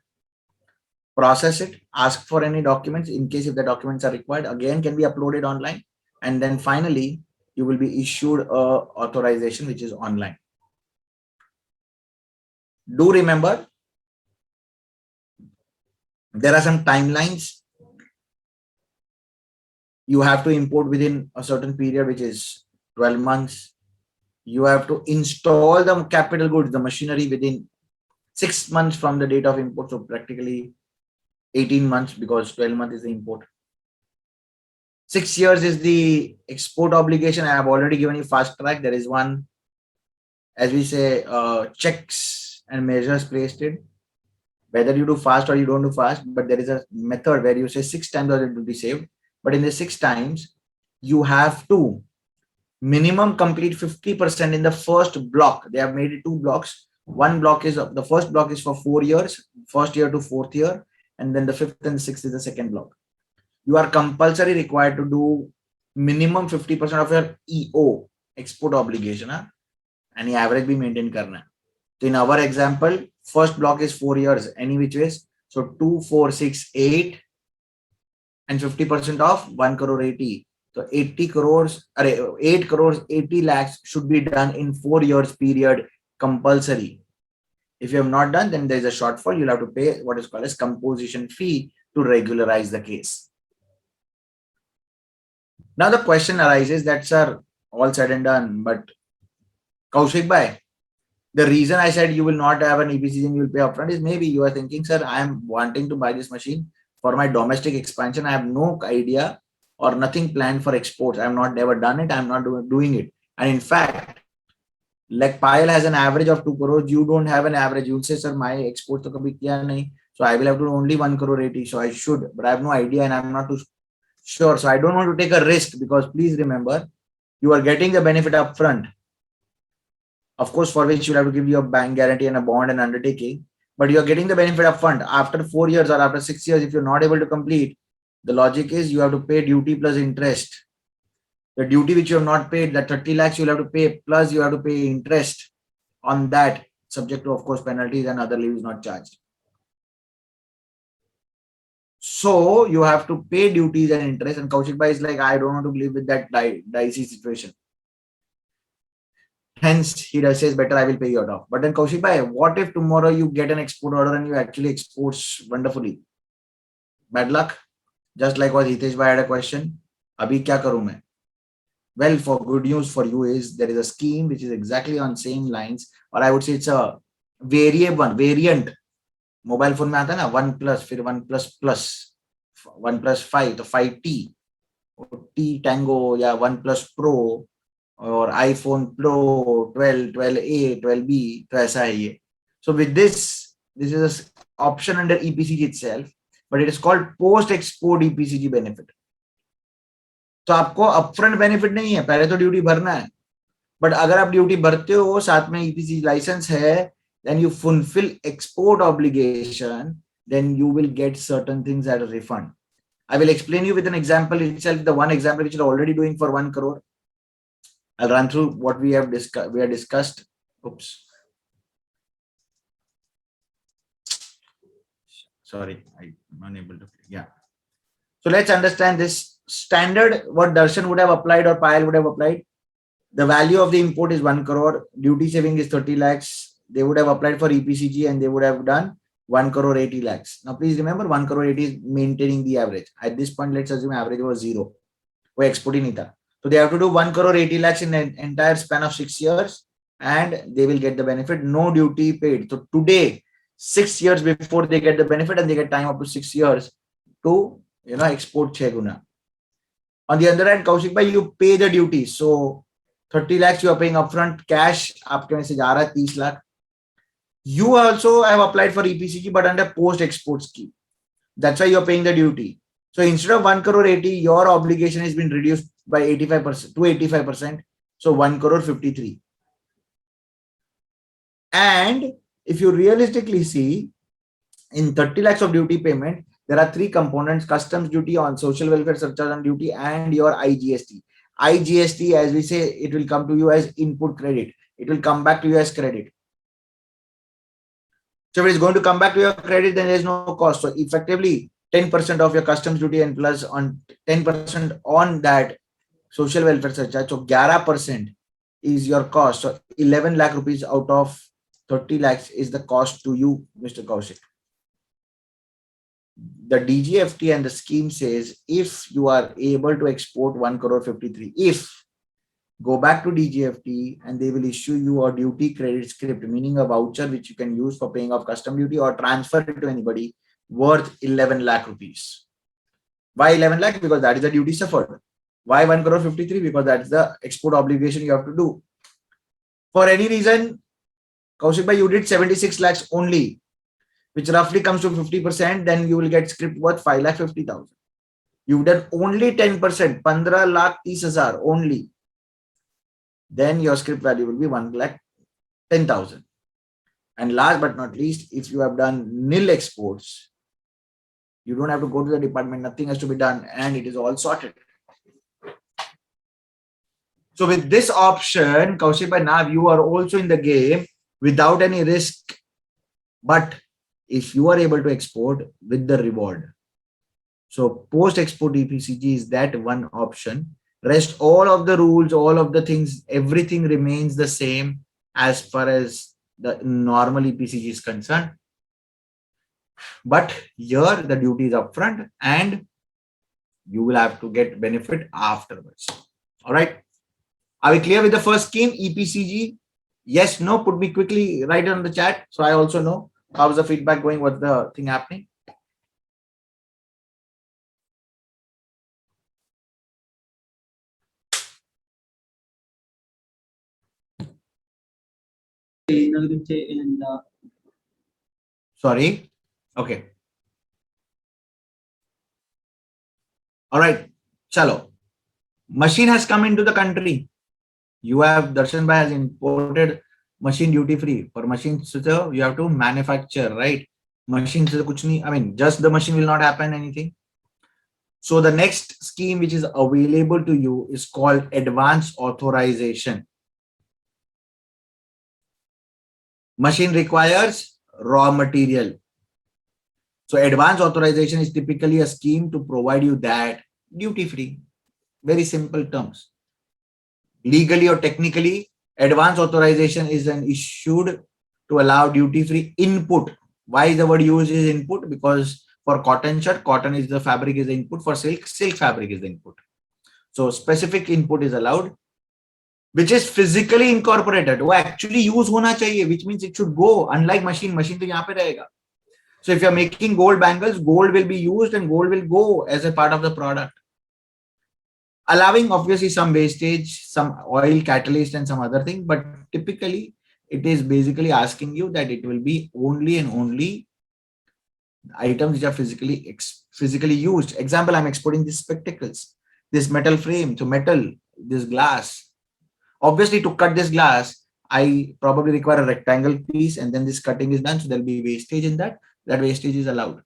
process it, ask for any documents. In case if the documents are required, again can be uploaded online, and then finally you will be issued a authorization which is online. Do remember, there are some timelines. You have to import within a certain period, which is 12 months. You have to install the capital goods, the machinery, within 6 months from the date of import. So practically 18 months, because 12 months is the import. 6 years is the export obligation. I have already given you fast track. There is one, as we say, checks and measures placed in. Whether you do fast or you don't do fast, but there is a method where you say 6 times or it will be saved. But in the 6 times, you have to minimum complete 50% in the first block. They have made it 2 blocks. One block is, the first block is for 4 years, first year to 4th year, and then the 5th and 6th is the second block. You are compulsory required to do minimum 50% of your EO, export obligation, and the average be maintained karna. So in our example, first block is 4 years, any which ways. So 2, 4, 6, 8, and 50% of 1 crore 80. So 80 crores, 8 crores 80 lakhs should be done in 4 years period, compulsory. If you have not done, then there is a shortfall. You'll have to pay what is called as composition fee to regularize the case. Now the question arises that, sir, all said and done, but Kaushik bhai, the reason I said you will not have an EPCG and you will pay upfront is maybe you are thinking, sir, I am wanting to buy this machine for my domestic expansion. I have no idea or nothing planned for exports. I have not never done it. I am not doing it. And in fact, like Payal has an average of 2 crores, you don't have an average. You'll say, sir, my exports to kabhi kiya nahi. So I will have to do only 1 crore 80. So I should, but I have no idea and I'm not too sure. So I don't want to take a risk, because please remember, you are getting the benefit up front. Of course, for which you have to give your bank guarantee and a bond and undertaking, but you are getting the benefit up front. After 4 years or after 6 years, if you're not able to complete, the logic is you have to pay duty plus interest. The duty which you have not paid, that 30 lakhs you'll have to pay, plus you have to pay interest on that, subject to, of course, penalties and other leaves not charged. So you have to pay duties and interest, and Kaushik bhai is like, I don't want to live with that dicey situation. Hence, he says, better I will pay you off. But then Kaushik bhai, what if tomorrow you get an export order and you actually exports wonderfully? Bad luck. Just like what Hitesh bhai had a question. Abhi kya karu main? Well, for good news for you is there is a scheme which is exactly on same lines, or I would say it's a variant. Mobile phone में आता है ना 1 plus, फिर 1 plus plus, 1 plus 5, तो 5T, T Tango या 1 plus Pro, और iPhone Pro 12, 12A, 12B, तो ऐसा है ये. So with this is an option under EPCG itself, but it is called post-export EPCG benefit. तो आपको upfront benefit नहीं है, पहले तो ड्यूटी भरना है, बट अगर आप ड्यूटी भरते हो, साथ में EPCG लाइसेंस है, then you fulfill export obligation, then you will get certain things as a refund. I will explain you with an example itself, the one example which is already doing for 1 crore. I'll run through what we have discussed. Oops. Sorry, I'm unable to. Yeah. So let's understand this standard what Darshan would have applied or Payal would have applied. The value of the import is 1 crore. Duty saving is 30 lakhs. They would have applied for EPCG and they would have done 1 crore 80 lakhs. Now, please remember 1 crore 80 is maintaining the average. At this point, let's assume average was 0. We exporting it. So they have to do 1 crore 80 lakhs in an entire span of 6 years and they will get the benefit. No duty paid. So today, 6 years before they get the benefit and they get time up to 6 years to export 6 guna. On the other hand, Kaushik bhai, you pay the duty. So 30 lakhs you are paying upfront cash. आपके में से जा रहा है 30 lakh. You also have applied for EPCG but under post export scheme. That's why you are paying the duty. So instead of 1 crore 80, your obligation has been reduced by 85% to 85%. So 1 crore 53. And if you realistically see, in 30 lakhs of duty payment, there are 3 components: customs duty, on social welfare surcharge on duty, and your IGST. IGST, as we say, it will come to you as input credit. It will come back to you as credit. So if it is going to come back to your credit, then there is no cost. So effectively, 10% of your customs duty and plus on 10% on that social welfare surcharge. So 11% is your cost. So 11 lakh rupees out of 30 lakhs is the cost to you, Mr. Kaushik. The DGFT and the scheme says if you are able to export 1 crore 53, go back to DGFT and they will issue you a duty credit script, meaning a voucher which you can use for paying off custom duty or transfer it to anybody, worth 11 lakh rupees. Why 11 lakh? Because that is the duty suffered. Why 1 crore 53? Because that's the export obligation you have to do. For any reason, Kaushik bhai, you did 76 lakhs only, which roughly comes to 50%, then you will get script worth 5,50,000. You've done only 10%, 15,30,000 only. Then your script value will be 1,10,000. And last but not least, if you have done nil exports, you don't have to go to the department, nothing has to be done, and it is all sorted. So with this option, Kaushik bhai, now you are also in the game without any risk. But if you are able to export with the reward. So post-export EPCG is that one option. Rest, all of the rules, all of the things, everything remains the same as far as the normal EPCG is concerned. But here the duty is upfront and you will have to get benefit afterwards. All right. Are we clear with the first scheme, EPCG? Yes, no, put me quickly, write it on the chat so I also know. How's the feedback going? What's the thing happening? Sorry. Okay. All right. Chalo. Machine has come into the country. You have, Darshan bhai has imported machine duty free. For machine, so you have to manufacture, right? Machine, I mean, just the machine will not happen anything. So the next scheme which is available to you is called advance authorization. Machine requires raw material. So advance authorization is typically a scheme to provide you that duty free. Very simple terms. Legally or technically, advance authorization is an issued to allow duty free input. Why the word used is input? Because for cotton shirt, cotton is the fabric is the input. For silk, silk fabric is the input. So specific input is allowed, which is physically incorporated. वो actually use होना चाहिए, which means it should go. Unlike machine, machine तो यहाँ पे रहेगा. So if you are making gold bangles, gold will be used and gold will go as a part of the product. Allowing obviously some wastage, some oil, catalyst and some other thing, but typically it is basically asking you that it will be only and only items which are physically used. Example, I'm exporting these spectacles, this metal frame, so metal, this glass. Obviously to cut this glass, I probably require a rectangle piece and then this cutting is done. So there'll be wastage in that. That wastage is allowed.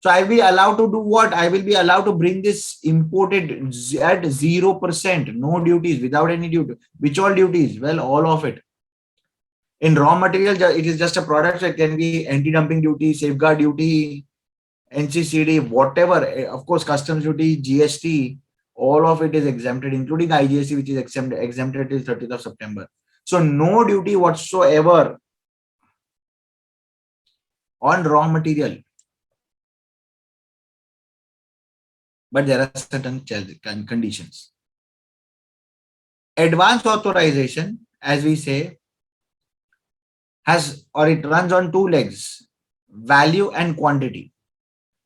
So I will be allowed to do what? I will be allowed to bring this imported at 0%, no duties, without any duty. Which all duties? Well, all of it. In raw material, it is just a product. So it can be anti-dumping duty, safeguard duty, NCCD, whatever, of course, customs duty, GST, all of it is exempted, including IGST, which is exempted till 30th of September. So no duty whatsoever on raw material. But there are certain conditions. Advance authorization, as we say, it runs on two legs, value and quantity.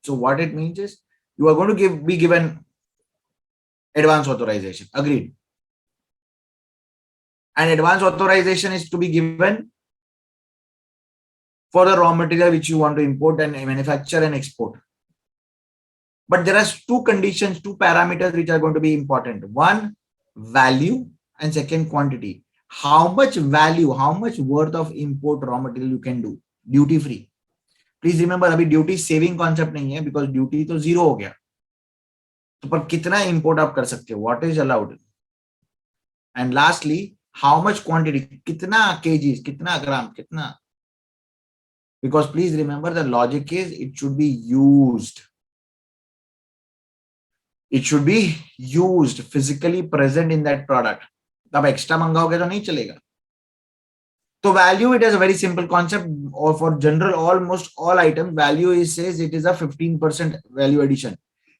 So what it means is you are going to be given advance authorization. Agreed. And advance authorization is to be given for the raw material which you want to import and manufacture and export. But there are two conditions, two parameters which are going to be important. One, value, and second, quantity. How much value, how much worth of import raw material you can do duty free. Please remember, अभी duty saving concept नहीं है, because duty तो zero हो गया. तो पर कितना import आप कर सकते हो? What is allowed? And lastly, how much quantity? कितना kgs, कितना gram, कितना? Because please remember, the logic is it should be used. It should be used, physically present in that product. तब extra मंगाओगे तो नहीं चलेगा. So value, it is a very simple concept, or for general, almost all items, value says it is a 15% value addition.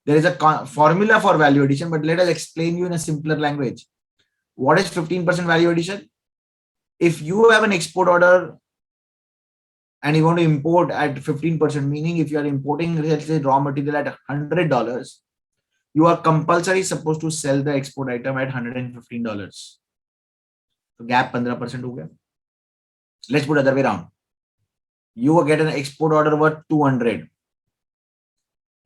There is a formula for value addition, but let us explain you in a simpler language. What is 15% value addition? If you have an export order and you want to import at 15%, meaning if you are importing, let's say, raw material at $100, you are compulsory supposed to sell the export item at $115. So gap 15% हो गया. Let's put other way around. You will get an export order worth 200.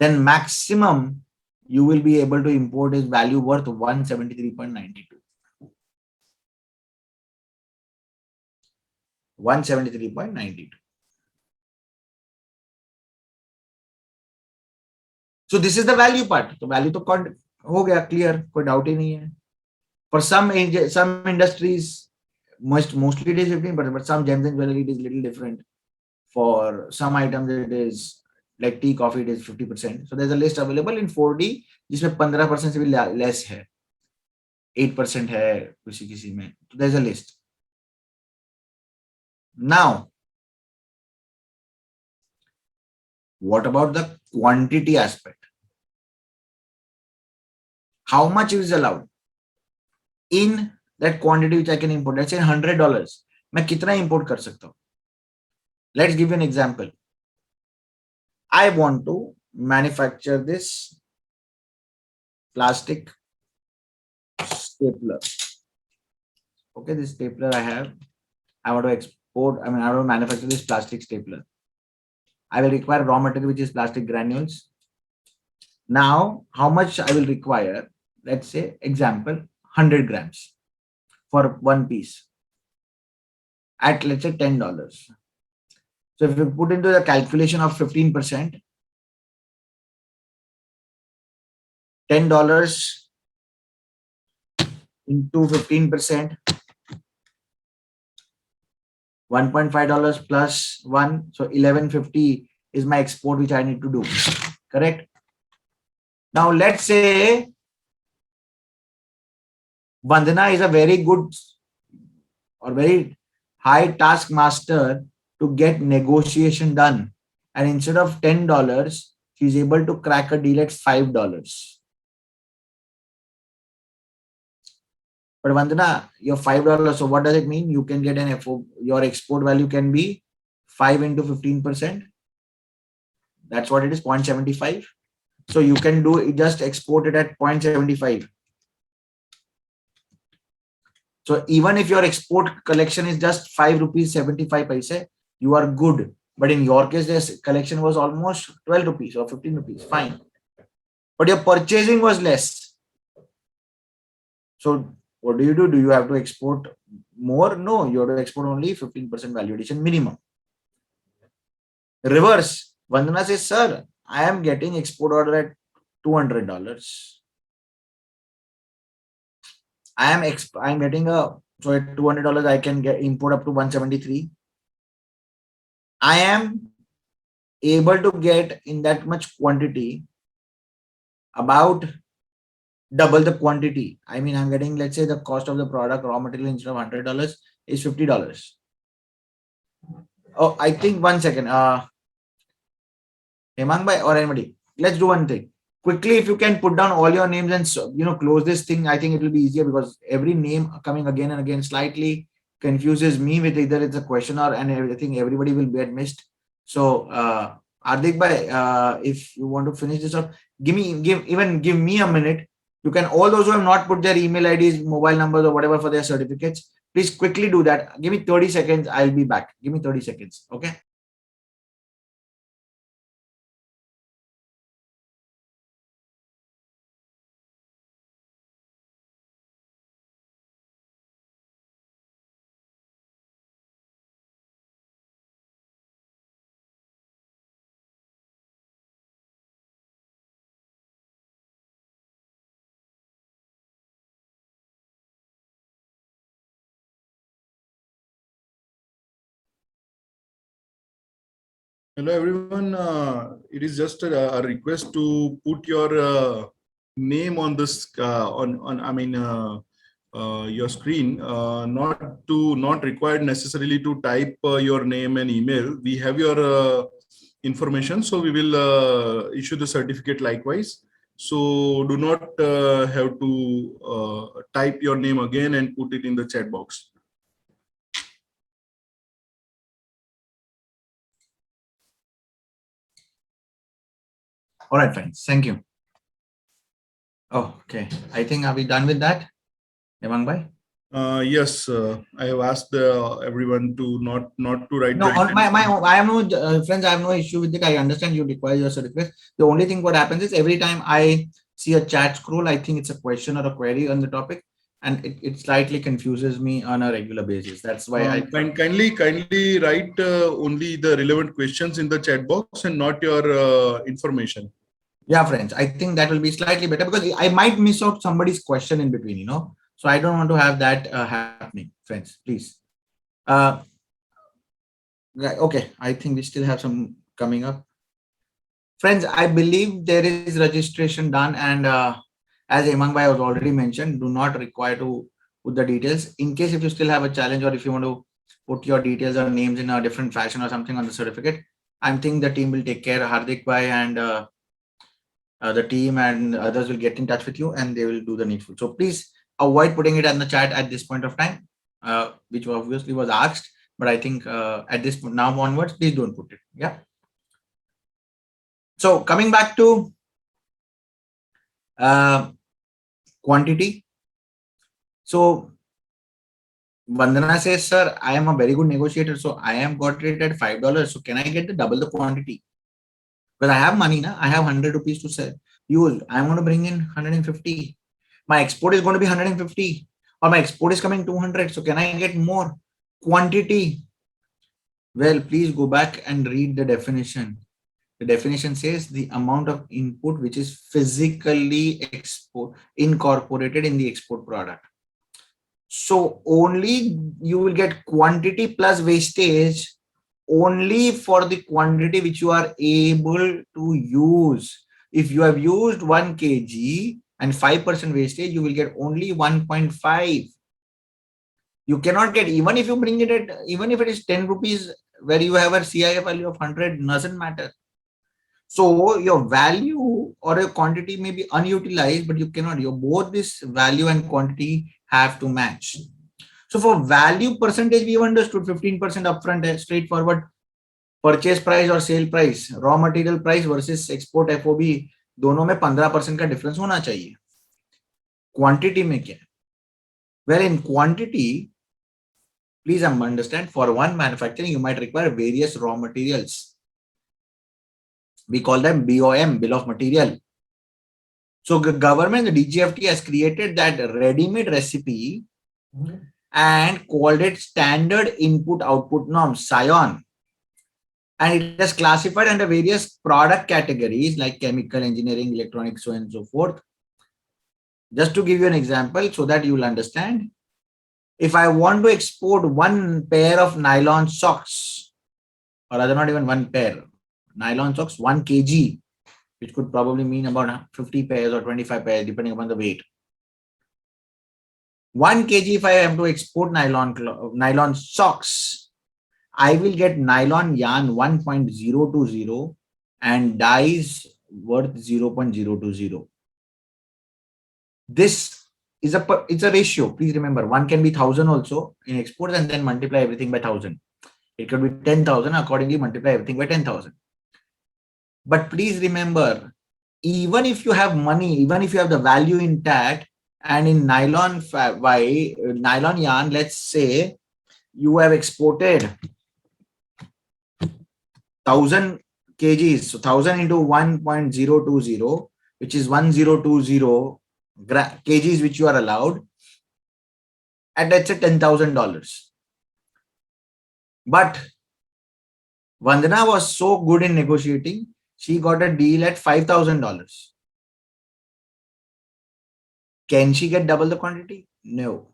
Then maximum you will be able to import is value worth 173.92. 173.92. So this is the value part. So value तो हो गया, clear, कोई doubt ही नहीं है. For some industries, mostly it is 15%, but some gems and jewelry it is little different. For some items it is like tea, coffee, it is 50%. So there's a list available in 4D, जिसमें 15% से भी less है, 8% है किसी में. So there's a list. Now, what about the quantity aspect? How much is allowed in that quantity which I can import? Let's say $100. मैं कितना import कर सकता हूँ? Let's give you an example. I want to manufacture this plastic stapler. Okay, this stapler I want to export. I want to manufacture this plastic stapler. I will require raw material which is plastic granules. Now, how much I will require? Let's say, example, 100 grams for one piece at, let's say, $10. So if you put into the calculation of 15%, $10 into 15%, $1.5 plus 1, so $11.50 is my export which I need to do. Correct? Now let's say Vandana is a very good or very high taskmaster to get negotiation done, and instead of $10, she's able to crack a deal at $5. But Vandana, your $5, so what does it mean? You can get an FO, your export value can be 5 into 15%. That's what it is, 0.75. So you can do it, just export it at 0.75. So even if your export collection is just 5 rupees 75 paise, you are good. But in your case, this collection was almost 12 rupees or 15 rupees. Fine. But your purchasing was less. So what do? Do you have to export more? No, you have to export only 15% value addition minimum. Reverse. Vandana says, sir, I am getting export order at $200. I'm getting so at $200 I can get import up to 173. I am able to get in that much quantity about double the quantity. I mean, I'm getting, let's say the cost of the product raw material instead of $100 is $50. Oh, I think 1 second. Hemang bhai or anybody, let's do one thing. Quickly, if you can put down all your names and close this thing, I think it will be easier because every name coming again and again slightly confuses me with either it's a question or and I think everybody will get missed. So Hardik bhai, if you want to finish this up, give me a minute. You can, all those who have not put their email IDs, mobile numbers or whatever for their certificates, please quickly do that. Give me 30 seconds. I'll be back. Give me 30 seconds. Okay. Hello, everyone. It is just a request to put your name on this your screen. Not required necessarily to type your name and email. We have your information, so we will issue the certificate likewise. So do not have to type your name again and put it in the chat box. All right, friends. Thank you. Oh, okay. I think, are we done with that? Hemang bhai? Yes, I have asked everyone to not to write. No, on I have no friends. I have no issue with it. I understand you require your certificate. The only thing what happens is every time I see a chat scroll, I think it's a question or a query on the topic, and it slightly confuses me on a regular basis. That's why I kindly write only the relevant questions in the chat box and not your information. Yeah, friends. I think that will be slightly better because I might miss out somebody's question in between. So I don't want to have that happening, friends. Please. Okay, I think we still have some coming up. Friends, I believe there is registration done, and as Hemang bhai was already mentioned, do not require to put the details. In case if you still have a challenge or if you want to put your details or names in a different fashion or something on the certificate, I'm thinking the team will take care. Hardik bhai and the team and others will get in touch with you and they will do the needful. So please avoid putting it in the chat at this point of time, which obviously was asked. But I think at this point now onwards, please don't put it. Yeah. So coming back to quantity. So Vandana says, sir, I am a very good negotiator. So I am got it at $5. So can I get the double the quantity? Because I have money, I have 100 rupees to sell. I'm going to bring in 150. My export is going to be 150 or my export is coming 200. So can I get more quantity? Well, please go back and read the definition. The definition says the amount of input which is physically incorporated in the export product. So only you will get quantity plus wastage only for the quantity which you are able to use. If you have used 1 kg and 5% wastage, you will get only 1.5. You cannot get, even if you bring it at, even if it is 10 rupees where you have a CIF value of 100, doesn't matter. So your value or your quantity may be unutilized, but you cannot, both this value and quantity have to match. So for value percentage, we have understood 15% upfront, straightforward. Purchase price or sale price, raw material price versus export FOB, दोनों में 15% का difference होना चाहिए. Quantity में क्या? Well, in quantity, please understand, for one manufacturing, you might require various raw materials. We call them BOM, bill of material. So the government, the DGFT has created that ready-made recipe and called it standard input output norm, SION. And it has classified under various product categories like chemical, engineering, electronics, so on and so forth. Just to give you an example so that you will understand, if I want to export one pair of nylon socks, or rather not even one pair, nylon socks, 1 kg, which could probably mean about 50 pairs or 25 pairs, depending upon the weight. 1 kg, if I have to export nylon socks, I will get nylon yarn 1.020 and dyes worth 0.020. This is it's a ratio. Please remember, 1 can be 1000 also in exports, and then multiply everything by 1000. It could be 10,000, accordingly multiply everything by 10,000. But please remember, even if you have money, even if you have the value intact, and in nylon yarn, let's say you have exported 1000 kgs, so 1000 into 1.020, which is 1020 kgs, which you are allowed, and let's say $10,000. But Vandana was so good in negotiating, she got a deal at $5,000. Can she get double the quantity? No.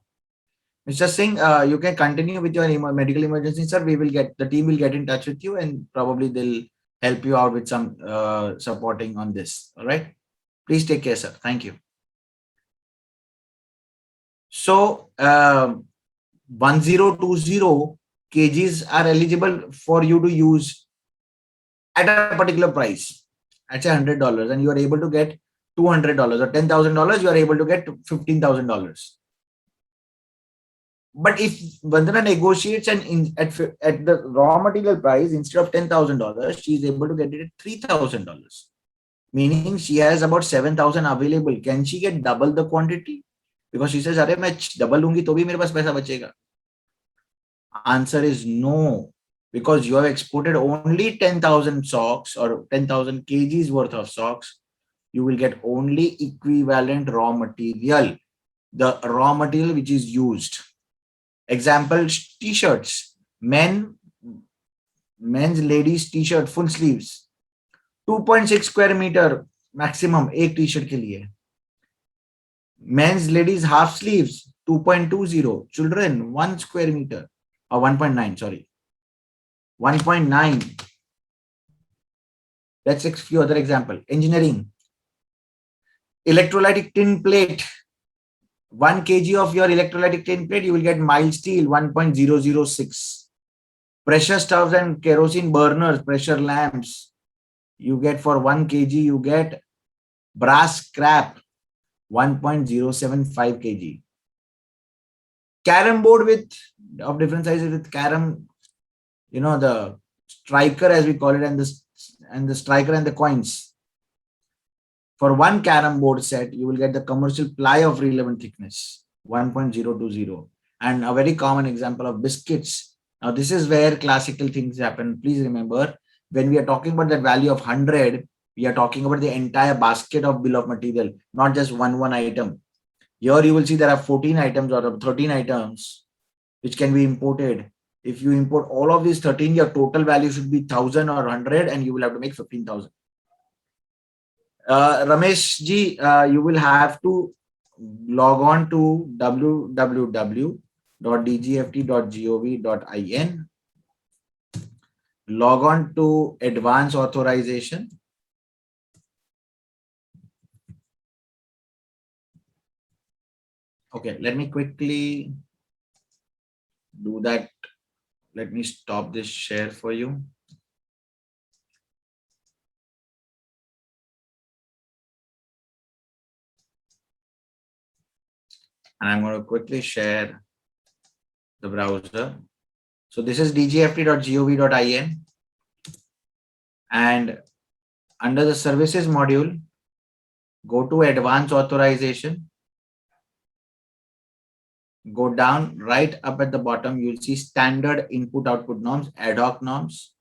Mr. Singh, you can continue with your medical emergency, sir. The team will get in touch with you, and probably they'll help you out with some supporting on this. All right. Please take care, sir. Thank you. So 1020 kgs are eligible for you to use at a particular price. At $100, and you are able to get $200 or $10,000. You are able to get $15,000. But if Vandana negotiates and at the raw material price, instead of $10,000, she is able to get it at $3,000. Meaning she has about 7,000 available. Can she get double the quantity? Because she says, "Arey, मैं double लूंगी तो भी मेरे पास पैसा बचेगा." Answer is no, because you have exported only 10,000 socks or 10,000 kgs worth of socks. You will get only equivalent raw material, the raw material which is used. Example, t-shirts, men's ladies t-shirt full sleeves, 2.6 square meter maximum एक t-shirt के लिए. Men's ladies half sleeves 2.20, children 1 square meter or 1.9, sorry, 1.9. Let's take a few other example. Engineering, electrolytic tin plate, 1 kg of your electrolytic tin plate, you will get mild steel 1.006. Pressure stoves and kerosene burners, pressure lamps, you get for 1 kg, you get brass scrap 1.075 kg. Carom board of different sizes with carom, the striker as we call it, and the striker and the coins. For 1 carom board set, you will get the commercial ply of relevant thickness 1.020. And a very common example of biscuits. Now this is where classical things happen. Please remember, when we are talking about that value of 100, we are talking about the entire basket of bill of material, not just one item. Here you will see there are 14 items or 13 items which can be imported. If you import all of these 13, your total value should be 1,000 or 100, and you will have to make 15,000. Ramesh ji, you will have to log on to www.dgft.gov.in. Log on to advanced authorization. Okay, let me quickly do that. Let me stop this share for you. And I'm going to quickly share the browser. So this is dgft.gov.in, and under the services module, go to advanced authorization. Go down, right up at the bottom, you'll see standard input output norms, ad hoc norms.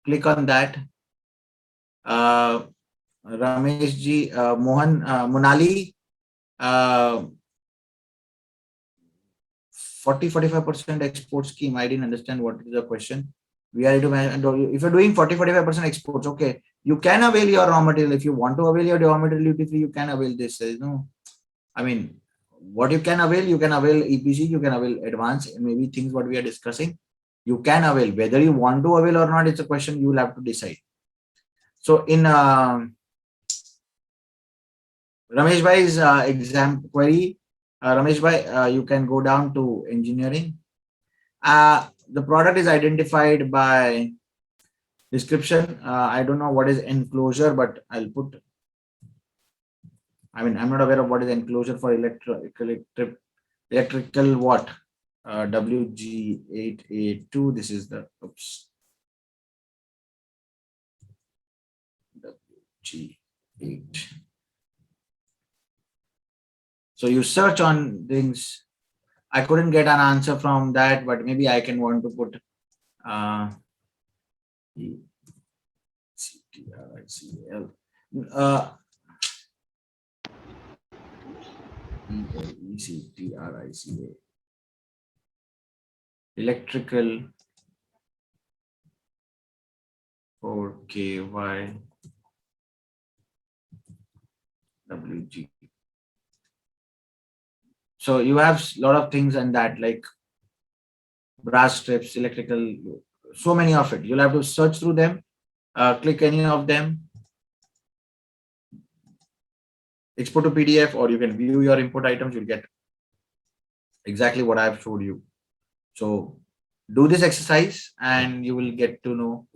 Click on that. Ramesh ji, Monali, 40-45% export scheme. I didn't understand what is the question. We are if you're doing 40-45% exports, okay, you can avail your raw material. If you want to avail your raw material duty free, you can avail this. What you can avail EPC, you can avail advance, maybe things what we are discussing. You can avail. Whether you want to avail or not, it's a question you will have to decide. So in Ramesh Bhai's exam query, Ramesh Bhai, you can go down to engineering. The product is identified by description. I don't know what is enclosure, but I'll put. I mean, I'm not aware of what is enclosure for electrical what? WG8A2. This is the oops. WG8. So you search on things. I couldn't get an answer from that, but maybe I can want to put ECTRICL. ECTRICA. Electrical 4KY WG. So you have a lot of things and that like brass strips, electrical, so many of it. You'll have to search through them, click any of them, export to PDF, or you can view your input items. You'll get exactly what I've showed you. So do this exercise and you will get to know.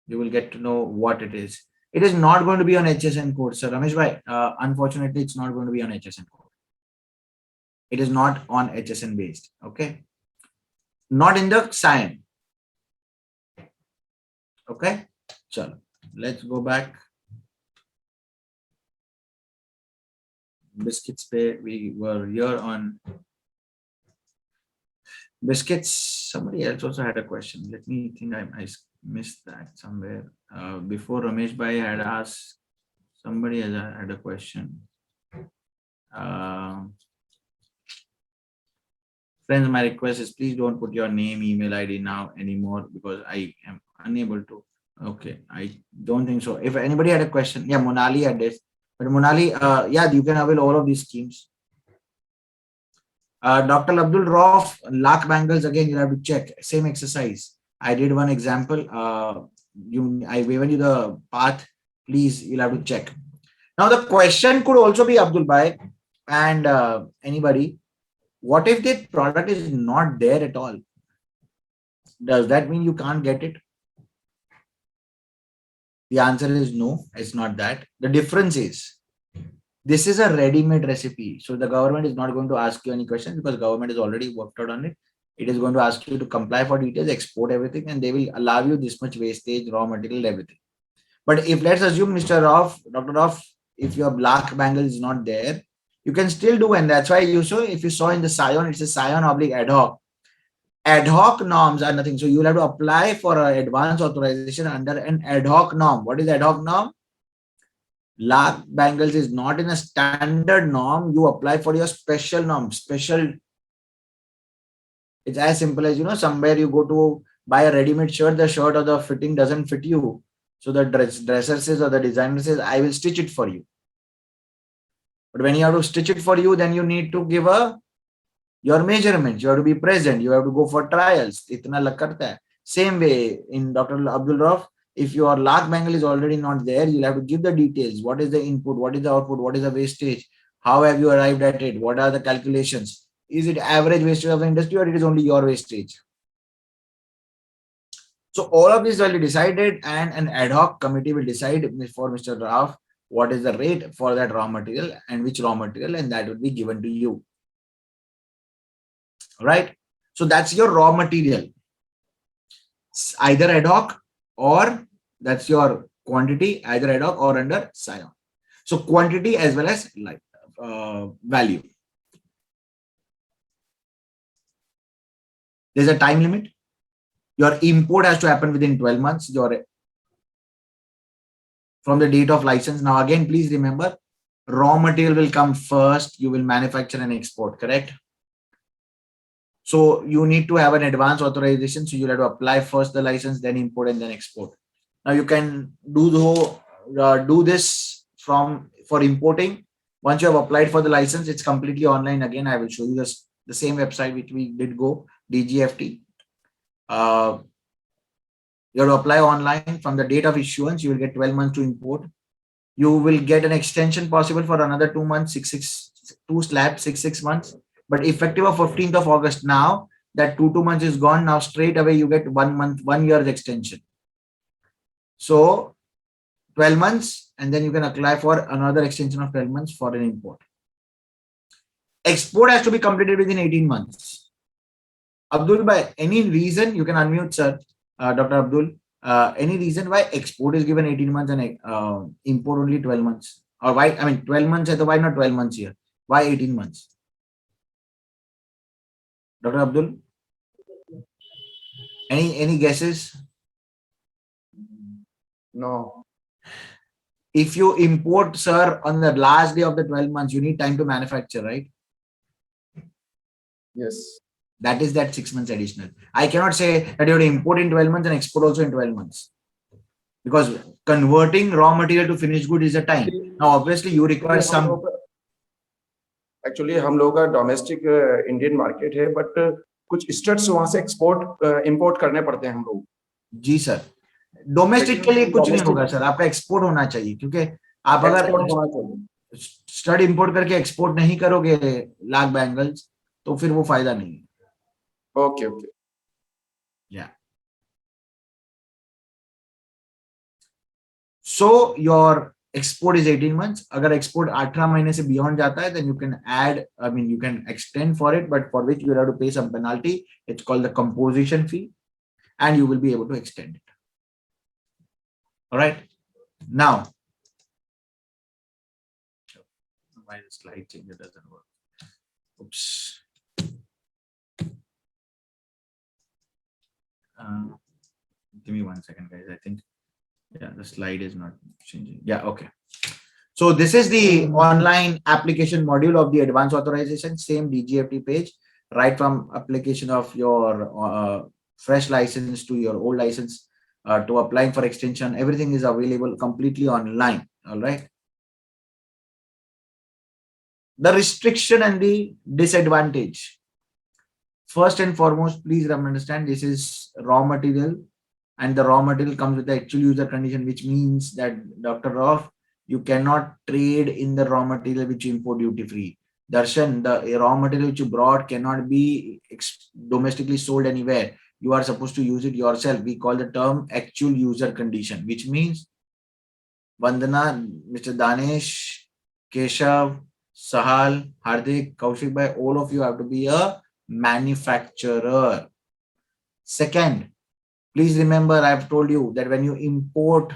You will get to know what it is. It is not going to be on HSN code, sir. Ramesh Bhai, unfortunately, it's not going to be on HSN code. It is not on HSN based. Okay. Not in the SIAN. Okay. So let's go back. Biscuits pay. We were here on biscuits. Somebody else also had a question. Let me think. I missed that somewhere. Before Ramesh Bhai had asked, somebody had a question. Friends, my request is please don't put your name, email ID now anymore because I am unable to. Okay, I don't think so. If anybody had a question, yeah, Monali had this. But Monali, yeah, you can avail all of these schemes. Dr. Abdul Rauf, lakh bangles, again, you have to check. Same exercise. I did one example. I given you the path. Please, you'll have to check. Now, the question could also be Abdul Bhai and anybody. What if the product is not there at all? Does that mean you can't get it? The answer is no, it's not that. The difference is, this is a ready-made recipe. So the government is not going to ask you any questions because government has already worked out on it. It is going to ask you to comply for details, export everything, and they will allow you this much wastage, raw material, everything. But if let's assume Mr. Rauf, Dr. Rauf, if your black bangle is not there, you can still do, and that's why you saw, if you saw in the SION, it's a SION oblique ad hoc. Ad hoc norms are nothing. So you'll have to apply for an advance authorization under an ad hoc norm. What is ad hoc norm? Lakh bangles is not in a standard norm. You apply for your special norm. Special. It's as simple as, somewhere you go to buy a ready-made shirt, the shirt or the fitting doesn't fit you. So the dresser says or the designer says, I will stitch it for you. But when you have to stitch it for you, then you need to give your measurements. You have to be present. You have to go for trials. Itna lag karta hai. Same way in Dr. Abdul Rauf, if your lakh bangle is already not there, you'll have to give the details. What is the input? What is the output? What is the wastage? How have you arrived at it? What are the calculations? Is it average wastage of the industry or it is only your wastage? So all of this will be decided and an ad hoc committee will decide for Mr. Rauf what is the rate for that raw material and which raw material, and that will be given to you. Right? So that's your raw material. Either ad hoc or that's your quantity, either ad hoc or under SION. So quantity as well as value. There's a time limit. Your import has to happen within 12 months. From the date of license. Now again, please remember, raw material will come first. You will manufacture and export, correct? So you need to have an advance authorization. So you'll have to apply first the license, then import and then export. Now you can do this for importing. Once you have applied for the license, it's completely online. Again, I will show you the same website which we did go, DGFT. You have to apply online. From the date of issuance, you will get 12 months to import. You will get an extension possible for another 2 months, 2 slabs, 6 months. But effective of 15th of August now, that 2 months is gone. Now straight away you get 1 month, 1 year's extension. So 12 months, and then you can apply for another extension of 12 months for an import. Export has to be completed within 18 months. Abdul, by any reason, you can unmute, sir, Dr. Abdul. Any reason why export is given 18 months and import only 12 months? Or why, 12 months, so why not 12 months here? Why 18 months? Dr. Abdul? Any guesses? No. If you import, sir, on the last day of the 12 months, you need time to manufacture, right? Yes. That is that 6 months additional. I cannot say that you have to import in 12 months and export also in 12 months. Because converting raw material to finished good is a time. Now, obviously, you require some. Actually, हम लोग का domestic Indian market है, but कुछ states वहां से export import करने पड़ते हैं हम लोग. जी सर, डोमेस्टिक के लिए कुछ नहीं होगा सर, आपका एक्सपोर्ट होना चाहिए, क्योंकि आप अगर स्टड इंपोर्ट करके एक्सपोर्ट नहीं करोगे लाख बैंगल्स, तो फिर वो फायदा नहीं है. Okay okay. या so your export is 18 months. अगर export 18 महीने से beyond जाता है, then you can add, you can extend for it, but for which you will have to pay some penalty. It's called the composition fee, and you will be able to extend it. All right. Now, why the slide changer doesn't work? Oops. Give me 1 second, guys. I think. Yeah, the slide is not changing. Yeah, okay. So this is the online application module of the advanced authorization, same DGFT page, right from application of your fresh license to your old license to applying for extension. Everything is available completely online. All right. The restriction and the disadvantage. First and foremost, please understand this is raw material. And the raw material comes with the actual user condition, which means that, Dr. Rauf, you cannot trade in the raw material which you import duty free. Darshan, the raw material which you brought cannot be domestically sold anywhere. You are supposed to use it yourself. We call the term actual user condition, which means Vandana, Mr. Danesh, Keshav, Sahal, Hardik, Kaushik Bhai, all of you have to be a manufacturer. Second, please remember, I've told you that when you import,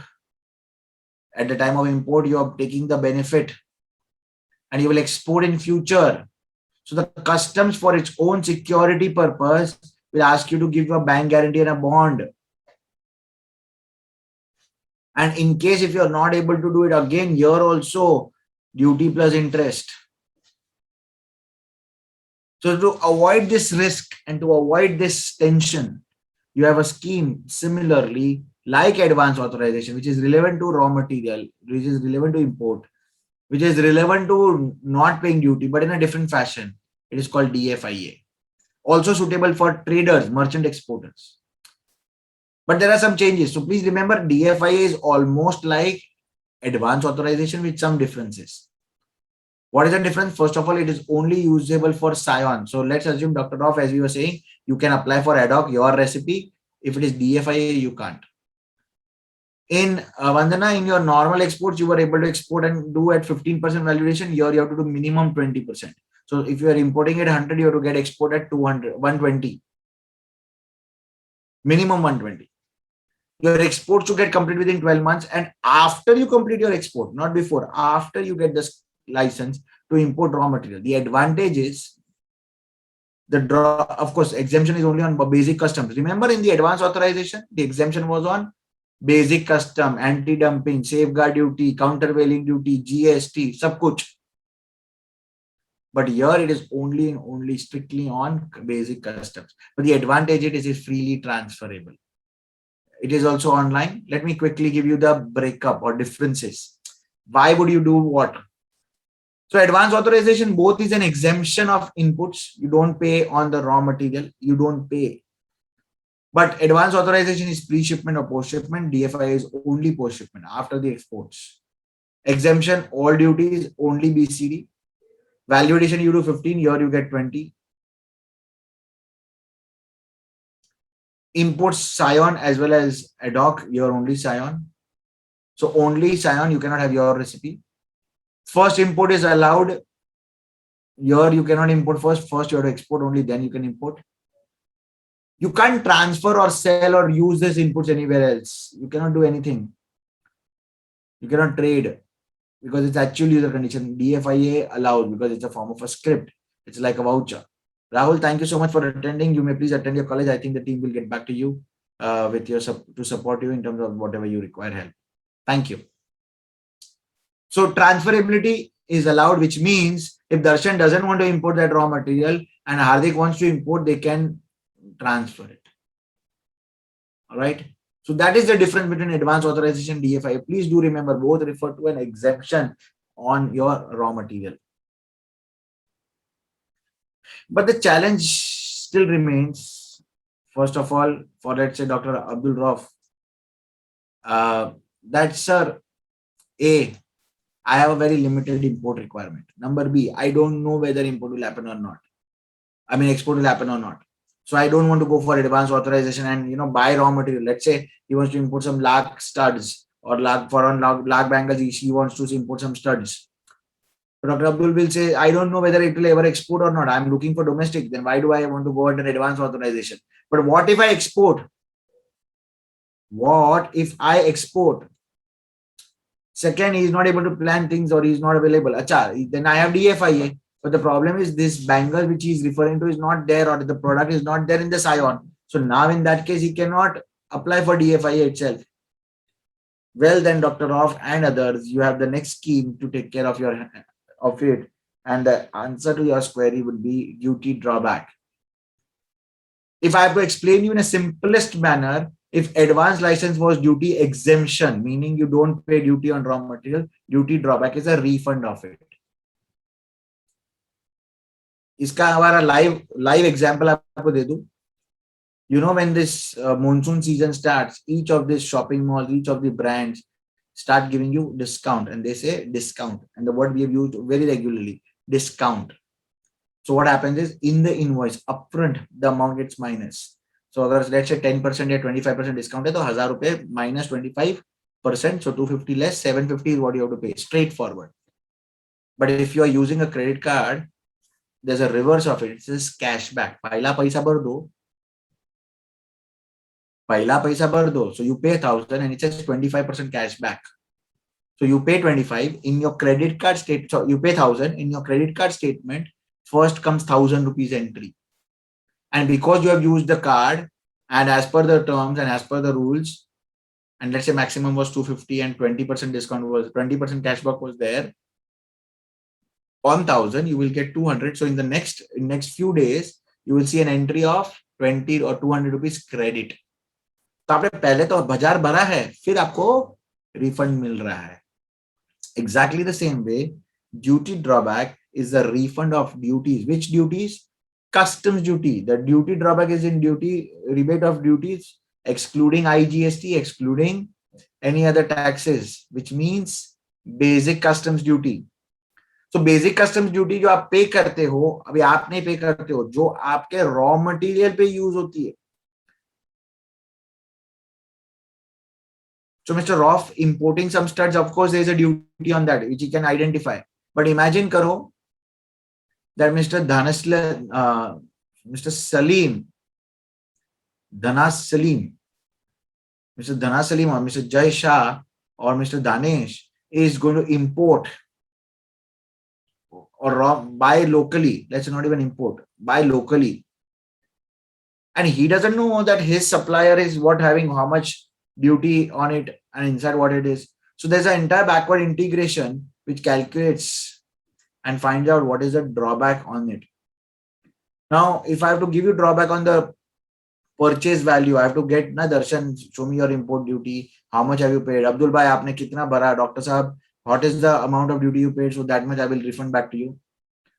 at the time of import, you are taking the benefit and you will export in future. So the customs, for its own security purpose, will ask you to give a bank guarantee and a bond. And in case if you are not able to do it again, here also duty plus interest. So to avoid this risk and to avoid this tension, you have a scheme similarly like advanced authorization, which is relevant to raw material, which is relevant to import, which is relevant to not paying duty, but in a different fashion. It is called DFIA. Also suitable for traders, merchant exporters. But there are some changes. So please remember, DFIA is almost like advanced authorization with some differences. What is the difference? First of all, it is only usable for Scion. So let's assume, Dr. Rauf, as we were saying, you can apply for ad hoc your recipe. If it is DFIA, you can't. In Vandana, in your normal exports, you were able to export and do at 15% valuation. Here you have to do minimum 20%. So if you are importing at 100, you have to get export at 200, 120. Minimum 120. Your exports to get complete within 12 months. And after you complete your export, not before, after you get this license to import raw material, the advantage is the draw. Of course, exemption is only on basic customs. Remember, in the advanced authorization, the exemption was on basic custom, anti-dumping, safeguard duty, countervailing duty, GST, sab kuch. But here it is only and only strictly on basic customs. But the advantage it is freely transferable. It is also online. Let me quickly give you the breakup or differences. Why would you do what? So advanced authorization both is an exemption of inputs. You don't pay on the raw material. You don't pay. But advance authorization is pre-shipment or post-shipment. DFI is only post-shipment after the exports. Exemption, all duties, only BCD. Value addition, you do 15, here you get 20. Imports Scion as well as ad hoc, you're only Scion. So only Scion, you cannot have your recipe. First import is allowed. Here you cannot import first. First you have to export only, then you can import. You can't transfer or sell or use this inputs anywhere else. You cannot do anything. You cannot trade because it's actual user condition. DFIA allowed because it's a form of a script. It's like a voucher. Rahul, thank you so much for attending. You may please attend your college. I think the team will get back to you with your to support you in terms of whatever you require help. Thank you. So transferability is allowed, which means if Darshan doesn't want to import that raw material and Hardik wants to import, they can transfer it. All right. So that is the difference between advance authorization and DFI. Please do remember both refer to an exemption on your raw material. But the challenge still remains. First of all, for let's say Dr. Abdul Rauf, that sir, A, I have a very limited import requirement. Number B, I don't know whether import will happen or not. I mean, export will happen or not. So I don't want to go for advanced authorization and buy raw material. Let's say he wants to import some lag studs or lag bangles. He wants to import some studs. Dr. Abdul will say, I don't know whether it will ever export or not. I'm looking for domestic. Then why do I want to go under advanced authorization? But what if I export? What if I export? Second, he is not able to plan things or he is not available. Acha, then I have DFIA. But the problem is this bangle which he is referring to is not there or the product is not there in the Scion. So now in that case, he cannot apply for DFIA itself. Well, then Dr. Rauf and others, you have the next scheme to take care of it. And the answer to your query would be duty drawback. If I have to explain you in a simplest manner, if advanced license was duty exemption, meaning you don't pay duty on raw material, duty drawback is a refund of it. इसका हमारा live example आपको दे दूं. When this monsoon season starts, each of these shopping malls, each of the brands start giving you discount, and they say discount, and the word we have used very regularly, discount. So what happens is in the invoice upfront, the amount gets minus. So let's say 10% or 25% discount, so 1,000 rupees minus 25%, so 250 less, 750 is what you have to pay, straightforward. But if you are using a credit card, there's a reverse of it. It says cashback. Pahila paisa bhar do. So you pay 1,000 and it says 25% cashback. So you pay 25 in your credit card statement. So you pay 1,000 in your credit card statement. First comes 1,000 rupees entry. And because you have used the card and as per the terms and as per the rules, and let's say maximum was 250 and 20% discount was 20% cashback was there. On 1,000, you will get 200. So in the next few days, you will see an entry of 20 or 200 rupees credit. तो आपने पहले तो बाजार भरा है, फिर आपको refund मिल रहा है. Exactly the same way, duty drawback is a refund of duties. Which duties? Customs duty. The duty drawback is in duty rebate of duties, excluding IGST, excluding any other taxes, which means basic customs duty. So basic customs duty जो आप पे करते हो, अभी आप नहीं पे करते हो, जो आपके raw material पे यूज होती है. So Mr. Rauf importing some studs, of course there is a duty on that which he can identify. But imagine karo that Mr. Salim or Mr. Jai Shah or Mr. Danesh is going to import or buy locally. Let's not even import, buy locally. And he doesn't know that his supplier is having how much duty on it and inside what it is. So there's an entire backward integration which calculates and finds out what is the drawback on it. Now, if I have to give you drawback on the purchase value, I have to get Darshan, show me your import duty. How much have you paid? Abdul bhai, aapne kitna bhara? Dr. Sahab, what is the amount of duty you paid? So that much I will refund back to you.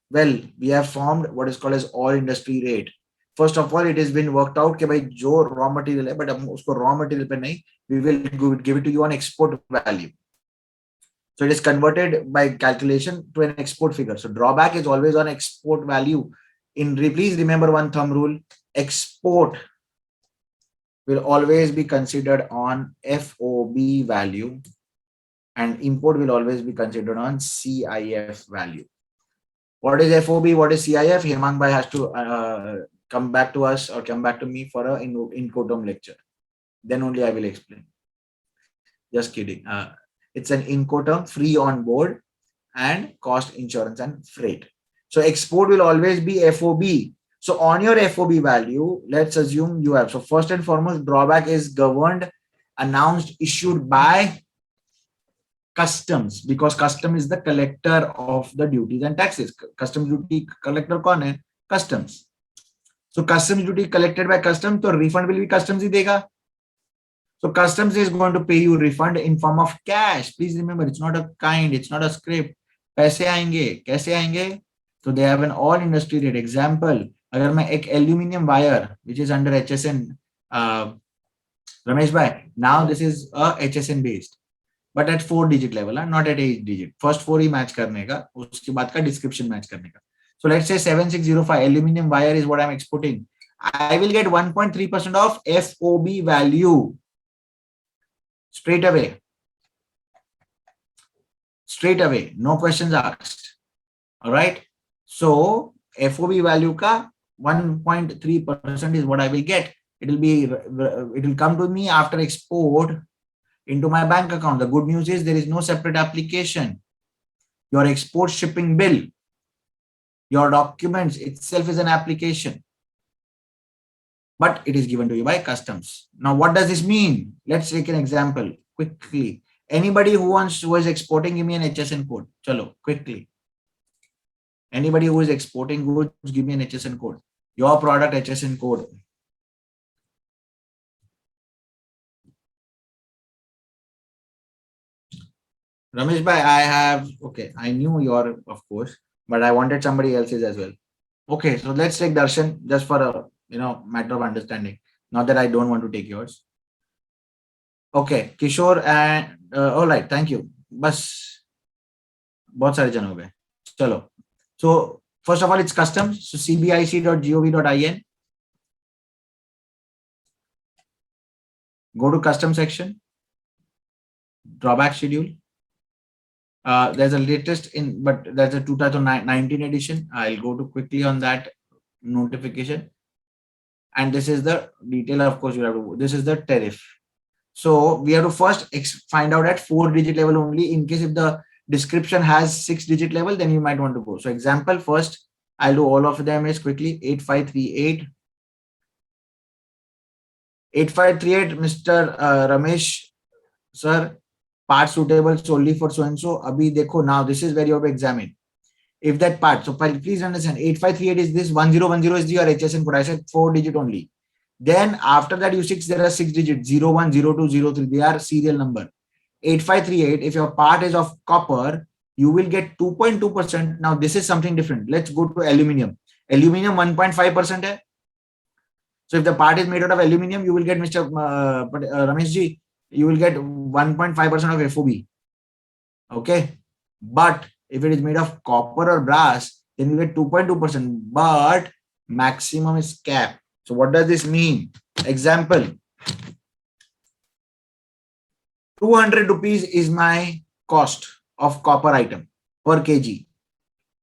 Well, we have formed what is called as all industry rate. first of all, it has been worked out कि भाई जो raw material है, but हम उसको raw material पे नहीं, we will give it to you on export value. So it is converted by calculation to an export figure. So drawback is always on export value. Please remember one thumb rule: export will always be considered on FOB value, and import will always be considered on CIF value. What is FOB? What is CIF? Hemang Bhai has to come back to us or come back to me for a Incoterm lecture. Then only I will explain. Just kidding. It's an Incoterm, free on board, and cost, insurance, and freight. So export will always be FOB. So on your FOB value, let's assume you have. So first and foremost, drawback is governed, announced, issued by customs, because custom is the collector of the duties and taxes. Customs duty collector kaun hai? Customs. So customs duty collected by customs, so refund will be customs hi dega. So customs is going to pay you refund in form of cash. Please remember, it's not a kind, it's not a script. पैसे आएंगे, कैसे आएंगे? So they have an all industry rate. Example, अगर मैं एक aluminium wire which is under HSN, Ramesh bhai, now this is a HSN based, but at 4-digit level, not at 8-digit. First 4 he match करने का, उसके बाद का description match करने का. So let's say 7605 aluminium wire is what I'm exporting. I will get 1.3% of FOB value straight away. Straight away, no questions asked. All right. So FOB value ka 1.3% is what I will get. It will come to me after export into my bank account. The good news is there is no separate application. Your export shipping bill, your documents itself is an application, but it is given to you by customs. Now, what does this mean? Let's take an example quickly. Anybody who is exporting, give me an HSN code. Chalo, quickly. Anybody who is exporting goods, give me an HSN code. Your product HSN code. Ramesh bhai, I have, okay, I knew your, of course, but I wanted somebody else's as well. Okay, so let's take Darshan just for a matter of understanding. Not that I don't want to take yours. Okay, Kishore and all right, thank you. Bas, बहुत सारे जन हो गए. चलो. So first of all, it's customs. So cbic.gov.in. Go to custom section. Drawback schedule. There's a latest but there's a 2019 edition. I'll go to quickly on that notification. And this is the detail. Of course, you have to. This is the tariff. So we have to first find out at 4-digit level only. In case if the description has 6-digit level, then you might want to go. So example first, I'll do all of them is quickly 8538. 8538, Mr. Ramesh, sir, part suitable solely for so and so. Abhi dekho, now this is where you have to examine. If that part, so please understand, 8538 is this, 1010 is your HSN code. I said 4-digit only. Then after that, there are 6 digits, 01, 02, 03. They are serial number. 8538, if your part is of copper, you will get 2.2%. Now this is something different. Let's go to aluminium. Aluminium 1.5%. So if the part is made out of aluminium, you will get, Mr. Ramesh ji, you will get 1.5% of FOB. Okay. But if it is made of copper or brass, then you get 2.2%. But maximum is capped. So what does this mean? Example, 200 rupees is my cost of copper item per kg.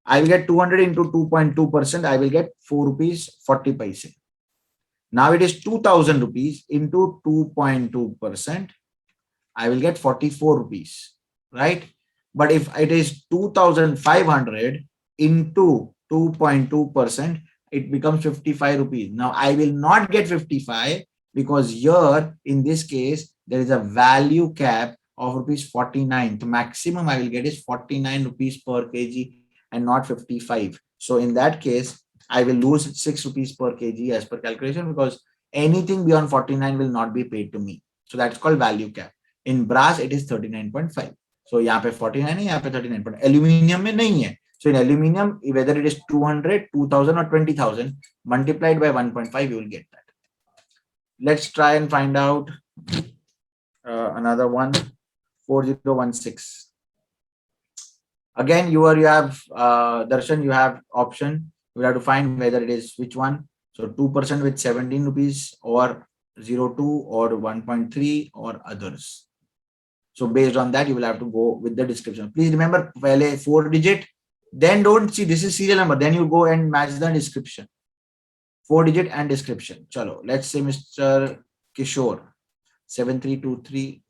I will get 200 into 2.2%. I will get 4 rupees 40 paise. Now it is 2000 rupees into 2.2%. I will get 44 rupees, right? But if it is 2500 into 2.2%, it becomes 55 rupees. Now I will not get 55 because here in this case, there is a value cap of rupees 49. The maximum I will get is 49 rupees per kg and not 55. So in that case, I will lose 6 rupees per kg as per calculation because anything beyond 49 will not be paid to me. So that's called value cap. In brass, it is 39.5. So यहाँ पे 49 है, यहाँ पे 39. Aluminium में नहीं है. So in aluminium, whether it is 200, 2000 or 20,000 multiplied by 1.5, you will get that. Let's try and find out another one, 4016. Again, you have Darshan, you have option. You have to find whether it is which one. So 2% with 17 rupees or 0.2 or 1.3 or others. So based on that, you will have to go with the description. Please remember, 4 digit, then don't see this is serial number. Then you go and match the description. 4 digit and description. Chalo, let's say Mr. Kishore, 7323.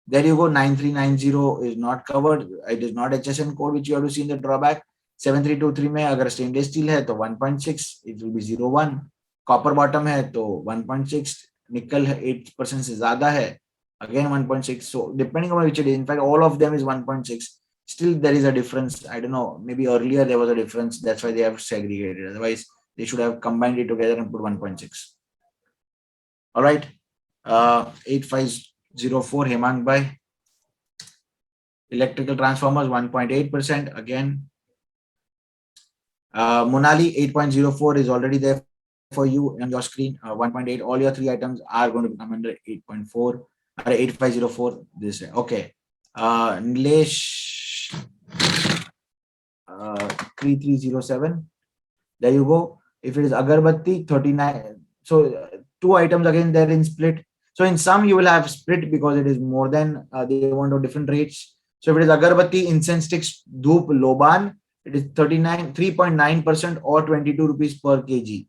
There you go, 9390 is not covered. It is not HSN code, which you have to see in the drawback. 7323 में अगर stainless steel है तो 1.6, it will be 0.1. Copper bottom है तो 1.6. Nickel 8% से ज़्यादा है, again 1.6. So depending on which it is, in fact all of them is 1.6. Still there is a difference. I don't know, maybe earlier there was a difference, that's why they have segregated. Otherwise they should have combined it together and put 1.6. All right, 8504 Hemang Bhai. Electrical transformers 1.8%. Again, Monali 8.04 is already there for you on your screen. 1.8. All your 3 items are going to come under 8.4 or 8504. This way. Okay. Nilesh 3307. There you go. If it is Agarbatti 39. So 2 items again there in split. So in some you will have split because it is more than they want different rates. So if it is Agarbatti, incense sticks, Dhoop, Loban, it is 3.9% or 22 rupees per kg.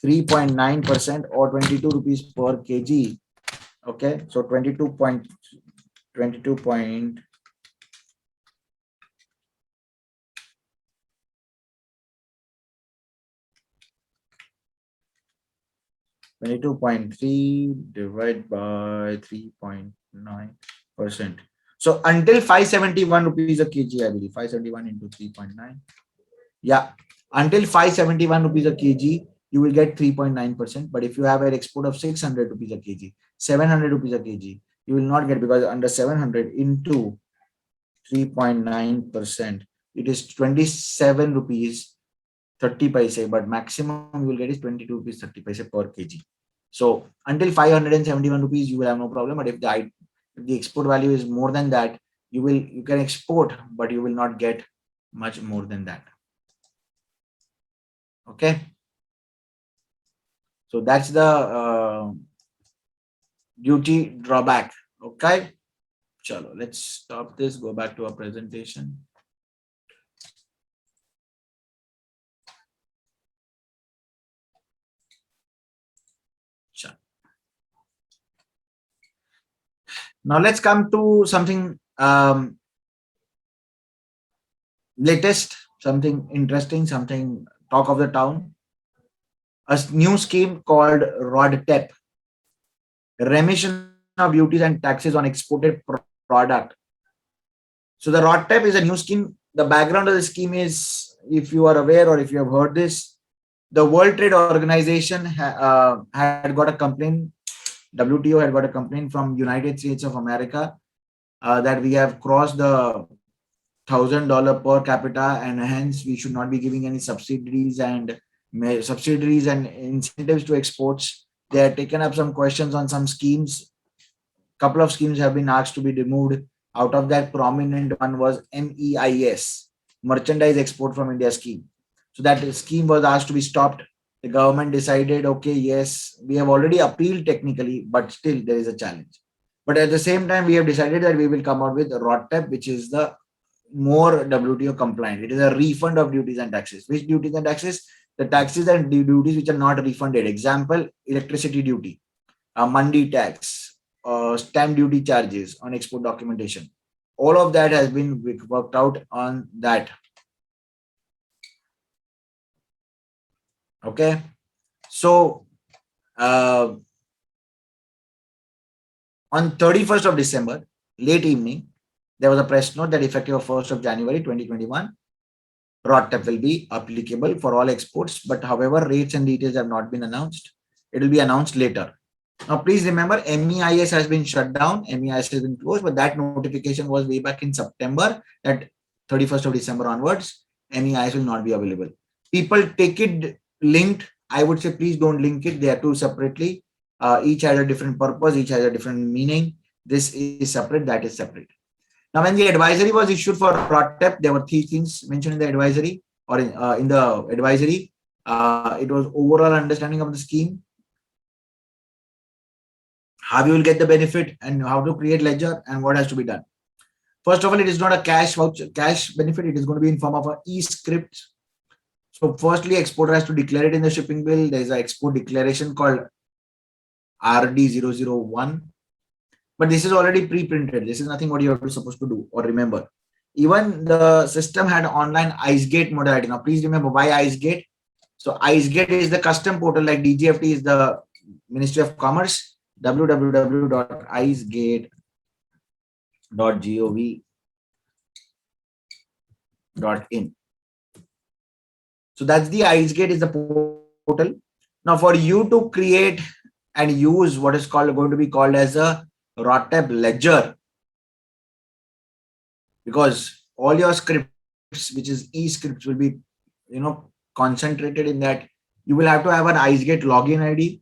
3.9% or 22 rupees per kg. Okay, so 22.3 divided by 3.9%. So until 571 rupees a kg, I believe 571 into 3.9. Yeah, until 571 rupees a kg, you will get 3.9%. But if you have an export of 600 rupees a kg, 700 rupees a kg, you will not get, because under 700 into 3.9%, it is 27 rupees 30 paise, but maximum you will get is 22 rupees 30 paise per kg. So until 571 rupees, you will have no problem. But if the export value is more than that, you can export, but you will not get much more than that. Okay. So that's the duty drawback. Okay. Chalo, let's stop this, go back to our presentation. Now let's come to something latest, something interesting, something talk of the town. A new scheme called RODTEP, Remission of Duties and Taxes on Exported Product. So the RODTEP is a new scheme. The background of the scheme is, if you are aware or if you have heard this, the World Trade Organization had got a complaint. WTO had got a complaint from United States of America that we have crossed the $1,000 per capita, and hence we should not be giving any subsidies and incentives to exports. They had taken up some questions on some schemes. Couple of schemes have been asked to be removed. Out of that, prominent one was MEIS, Merchandise Export from India scheme. So that scheme was asked to be stopped. The government decided, okay, yes, we have already appealed technically, but still there is a challenge. But at the same time, we have decided that we will come out with RODTEP, which is the more WTO compliant. It is a refund of duties and taxes. Which duties and taxes? The taxes and duties which are not refunded. Example, electricity duty, mandi tax, stamp duty charges on export documentation. All of that has been worked out on that. Okay, so on 31st of December, late evening, there was a press note that effective of 1st of January 2021, RODTEP will be applicable for all exports. But however, rates and details have not been announced. It will be announced later. Now, please remember, MEIS has been shut down. MEIS has been closed, but that notification was way back in September that 31st of December onwards, MEIS will not be available. People take it linked. I would say please don't link it. They are two separately. Each has a different purpose. Each has a different meaning. This is separate. That is separate. Now, when the advisory was issued for ROTTEP, there were 3 things mentioned in the advisory or in the advisory. It was overall understanding of the scheme, how you will get the benefit, and how to create ledger, and what has to be done. First of all, it is not a cash voucher, cash benefit. It is going to be in form of an e-script. So firstly, exporter has to declare it in the shipping bill. There is an export declaration called RD001. But this is already pre-printed. This is nothing what you are supposed to do or remember. Even the system had online IceGate modality. Now, please remember why IceGate. So IceGate is the custom portal, like DGFT is the Ministry of Commerce. www.icegate.gov.in. So that's the IceGate is the portal. Now, for you to create and use what is going to be called as a ROTTEP ledger, because all your scripts, which is e-scripts, will be concentrated in that. You will have to have an IceGate login ID.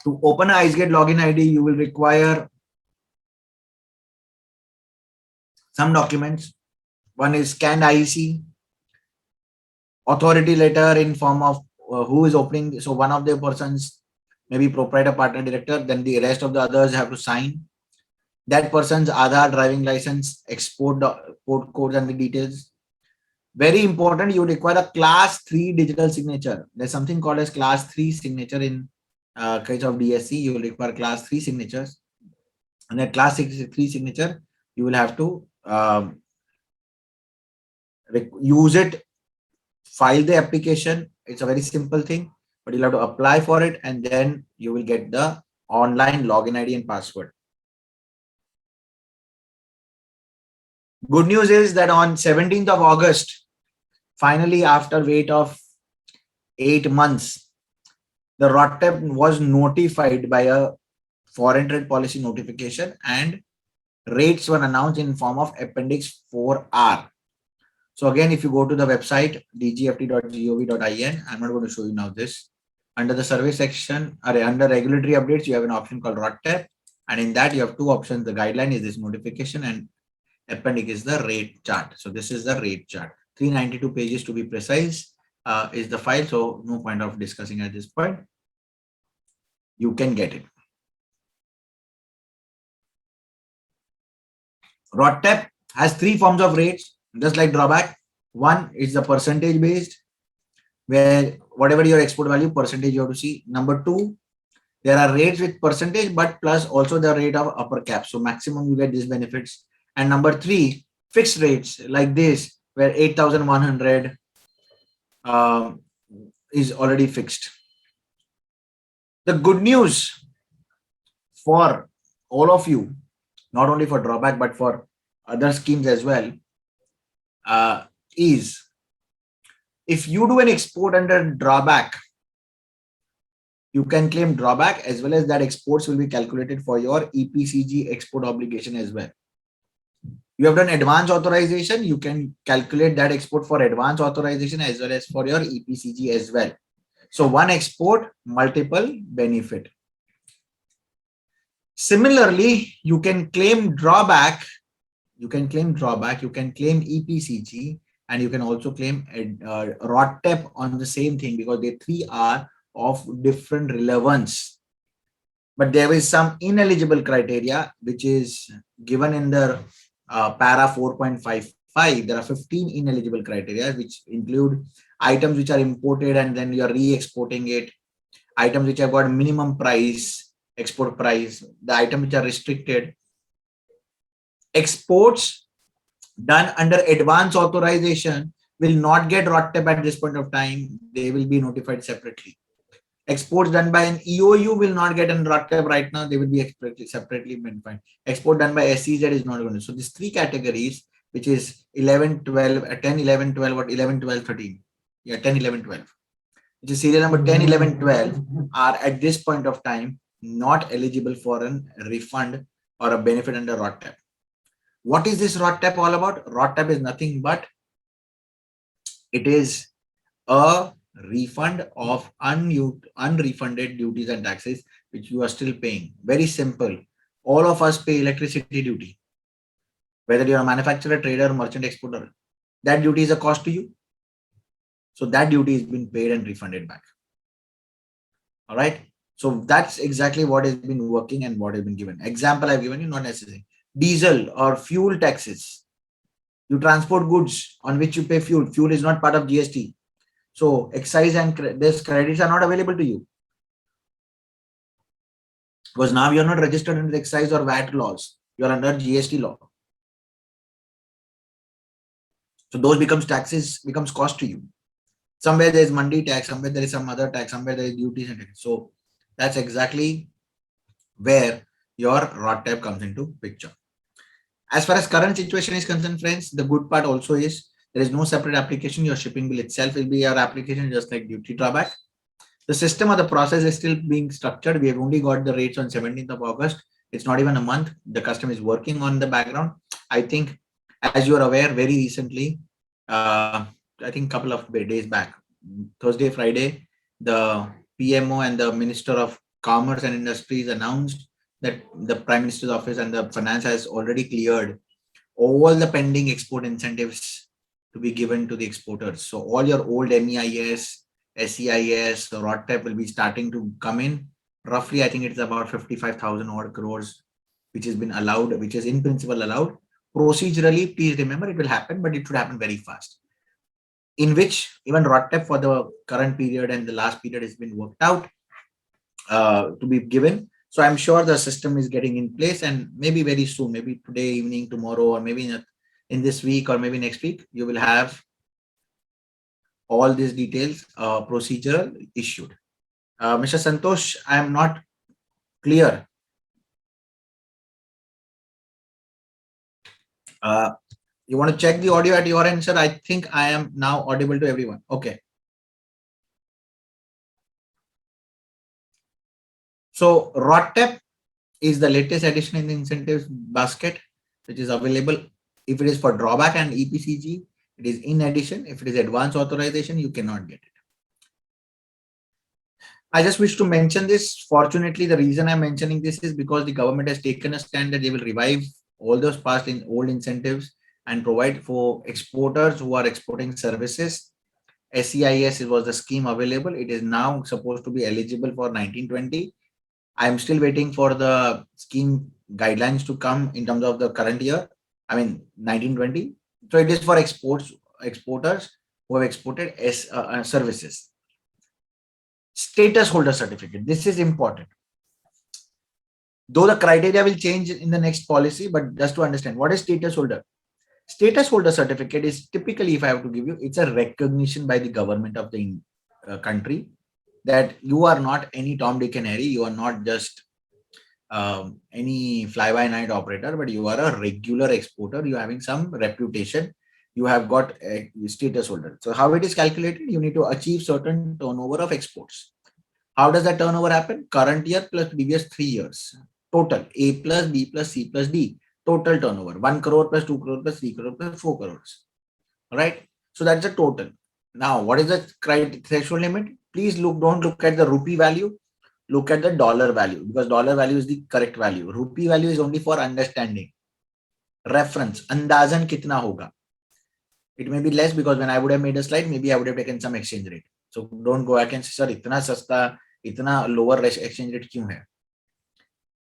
To open an IceGate login ID, you will require some documents. One is scanned IEC, authority letter in form of who is opening. So one of the persons, maybe proprietor, partner, director, then the rest of the others have to sign. That person's Aadhaar, driving license, export port codes and the details. Very important, you require a class 3 digital signature. There's something called as class 3 signature in case of DSC. You will require class 3 signatures. And that class 3 signature, you will have to use it, file the application. It's a very simple thing, but you'll have to apply for it, and then you will get the online login ID and password. Good news is that on 17th of August, finally, after wait of 8 months, the ROTTEP was notified by a foreign trade policy notification, and rates were announced in form of Appendix 4R. So again, if you go to the website dgft.gov.in, I'm not going to show you now this. Under the survey section, under regulatory updates, you have an option called ROTTEP, and in that you have 2 options. The guideline is this notification, and appendix is the rate chart. So this is the rate chart. 392 pages to be precise is the file. So no point of discussing at this point. You can get it. ROTTEP has 3 forms of rates, just like drawback. One is the percentage based, where whatever your export value, percentage you have to see. Number 2, there are rates with percentage, but plus also the rate of upper cap. So maximum you get these benefits. And number 3, fixed rates like this, where 8,100 is already fixed. The good news for all of you, not only for drawback, but for other schemes as well, is if you do an export under drawback, you can claim drawback, as well as that exports will be calculated for your EPCG export obligation as well. You have done advance authorization, you can calculate that export for advance authorization as well as for your EPCG as well. So one export, multiple benefit. Similarly, you can claim drawback, you can claim EPCG, and you can also claim ROTTEP on the same thing, because they 3 are of different relevance. But there is some ineligible criteria which is given in the para 4.55. There are 15 ineligible criteria which include items which are imported and then you are re-exporting it, items which have got minimum price, export price, the items which are restricted. Exports done under advance authorization will not get ROTTEP at this point of time. They will be notified separately. Exports done by an EOU will not get an ROTTEP right now. They will be separately notified. Export done by SEZ is not going to. So these 3 categories, which is 11, 12, 10, 11, 12, or 11, 12, 13. Yeah, 10, 11, 12. Which is serial number 10, 11, 12 are at this point of time not eligible for a refund or a benefit under ROTTEP. What is this ROTTAP all about? ROTTAP is nothing but it is a refund of unrefunded duties and taxes which you are still paying. Very simple. All of us pay electricity duty, whether you're a manufacturer, trader, merchant, exporter. That duty is a cost to you. So that duty has been paid and refunded back. All right. So that's exactly what has been working and what has been given. Example I've given you, not necessary. Diesel or fuel taxes. You transport goods on which you pay fuel. Fuel is not part of GST. So excise and these credits are not available to you. Because now you're not registered under the excise or VAT laws. You're under GST law. So those becomes taxes, becomes cost to you. Somewhere there is mandi tax, somewhere there is some other tax, somewhere there is duties and tax. So that's exactly where your ROTTAP comes into picture. As far as current situation is concerned, friends, the good part also is there is no separate application. Your shipping bill itself will be your application, just like duty drawback. The system or the process is still being structured. We have only got the rates on 17th of August. It's not even a month. The custom is working on the background. I think, as you are aware, very recently, I think a couple of days back, Thursday, Friday, the PMO and the Minister of Commerce and Industries announced that the Prime Minister's office and the finance has already cleared all the pending export incentives to be given to the exporters. So all your old MEIS, SEIS, ROTTAP will be starting to come in. Roughly, I think it's about 55,000 odd crores, which has been allowed, which is in principle allowed. Procedurally, please remember it will happen, but it should happen very fast. In which even ROTTAP for the current period and the last period has been worked out to be given. So I'm sure the system is getting in place, and maybe very soon, maybe today evening, tomorrow, or maybe in this week or maybe next week, you will have all these details procedural issued. Mr. Santosh, I am not clear. You want to check the audio at your end, sir? I think I am now audible to everyone. Okay. So ROTTAP is the latest addition in the incentives basket, which is available. If it is for drawback and EPCG, it is in addition. If it is advanced authorization, you cannot get it. I just wish to mention this. Fortunately, the reason I'm mentioning this is because the government has taken a stand that they will revive all those past old incentives and provide for exporters who are exporting services. SEIS was the scheme available. It is now supposed to be eligible for 1920. I am still waiting for the scheme guidelines to come in terms of the current year. I mean 1920. So it is for exporters who have exported services. Status holder certificate. This is important. Though the criteria will change in the next policy, but just to understand what is status holder. Status holder certificate is typically, if I have to give you, it's a recognition by the government of the country that you are not any Tom, Dick and Harry. You are not just any fly-by-night operator, but you are a regular exporter. You are having some reputation. You have got a status holder. So how it is calculated? You need to achieve certain turnover of exports. How does that turnover happen? Current year plus previous 3 years. Total A plus B plus C plus D. Total turnover 1 crore plus 2 crore plus 3 crore plus 4 crores. All right. So that's the total. Now, what is the threshold limit? Please don't look at the rupee value. Look at the dollar value, because dollar value is the correct value. Rupee value is only for understanding. Reference. Andazan kitna hoga. It may be less, because when I would have made a slide, maybe I would have taken some exchange rate. So don't go back and say, sir, itna sasta, itna lower exchange rate kyun hai?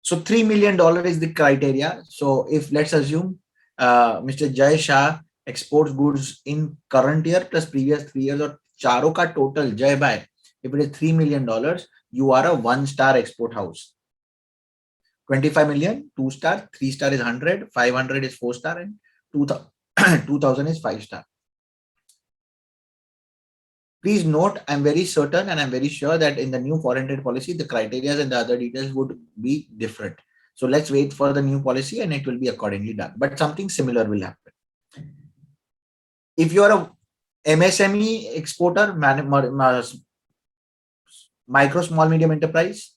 So $3 million is the criteria. So if let's assume Mr. Jay Shah exports goods in current year plus previous 3 years, or charo ka total Jay Bhai, if it is $3 million, you are a 1-star export house. 25 million, 2-star, 3-star is 100, 500 is 4-star, and 2000 is 5-star. Please note, I'm very certain and I'm very sure that in the new foreign trade policy, the criteria and the other details would be different. So let's wait for the new policy and it will be accordingly done. But something similar will happen. If you are a MSME exporter, micro, small, medium enterprise,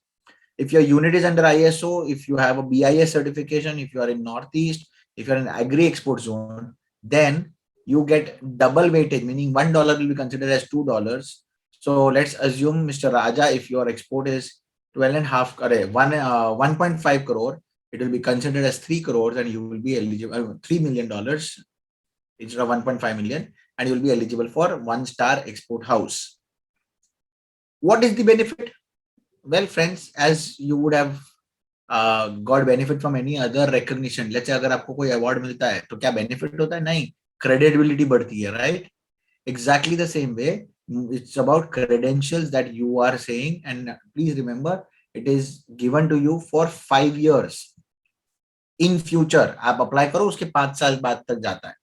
if your unit is under ISO, if you have a BIS certification, if you are in Northeast, If you're in agri export zone, then you get double weightage, meaning $1 will be considered as $2. So let's assume, Mr. Raja, if your export is 1.5 crore, it will be considered as 3 crores and you will be eligible $3 million instead of 1.5 million, and you will be eligible for 1-star export house. What is the benefit? Well, friends, as you would have got benefit from any other recognition. Let's say अगर आपको कोई award मिलता है तो क्या benefit होता है? नहीं, credibility बढ़ती है, right? Exactly the same way, it's about credentials that you are saying, and please remember, it is given to you for 5 years. In future, आप apply करो, उसके 5 साल बाद तक जाता है.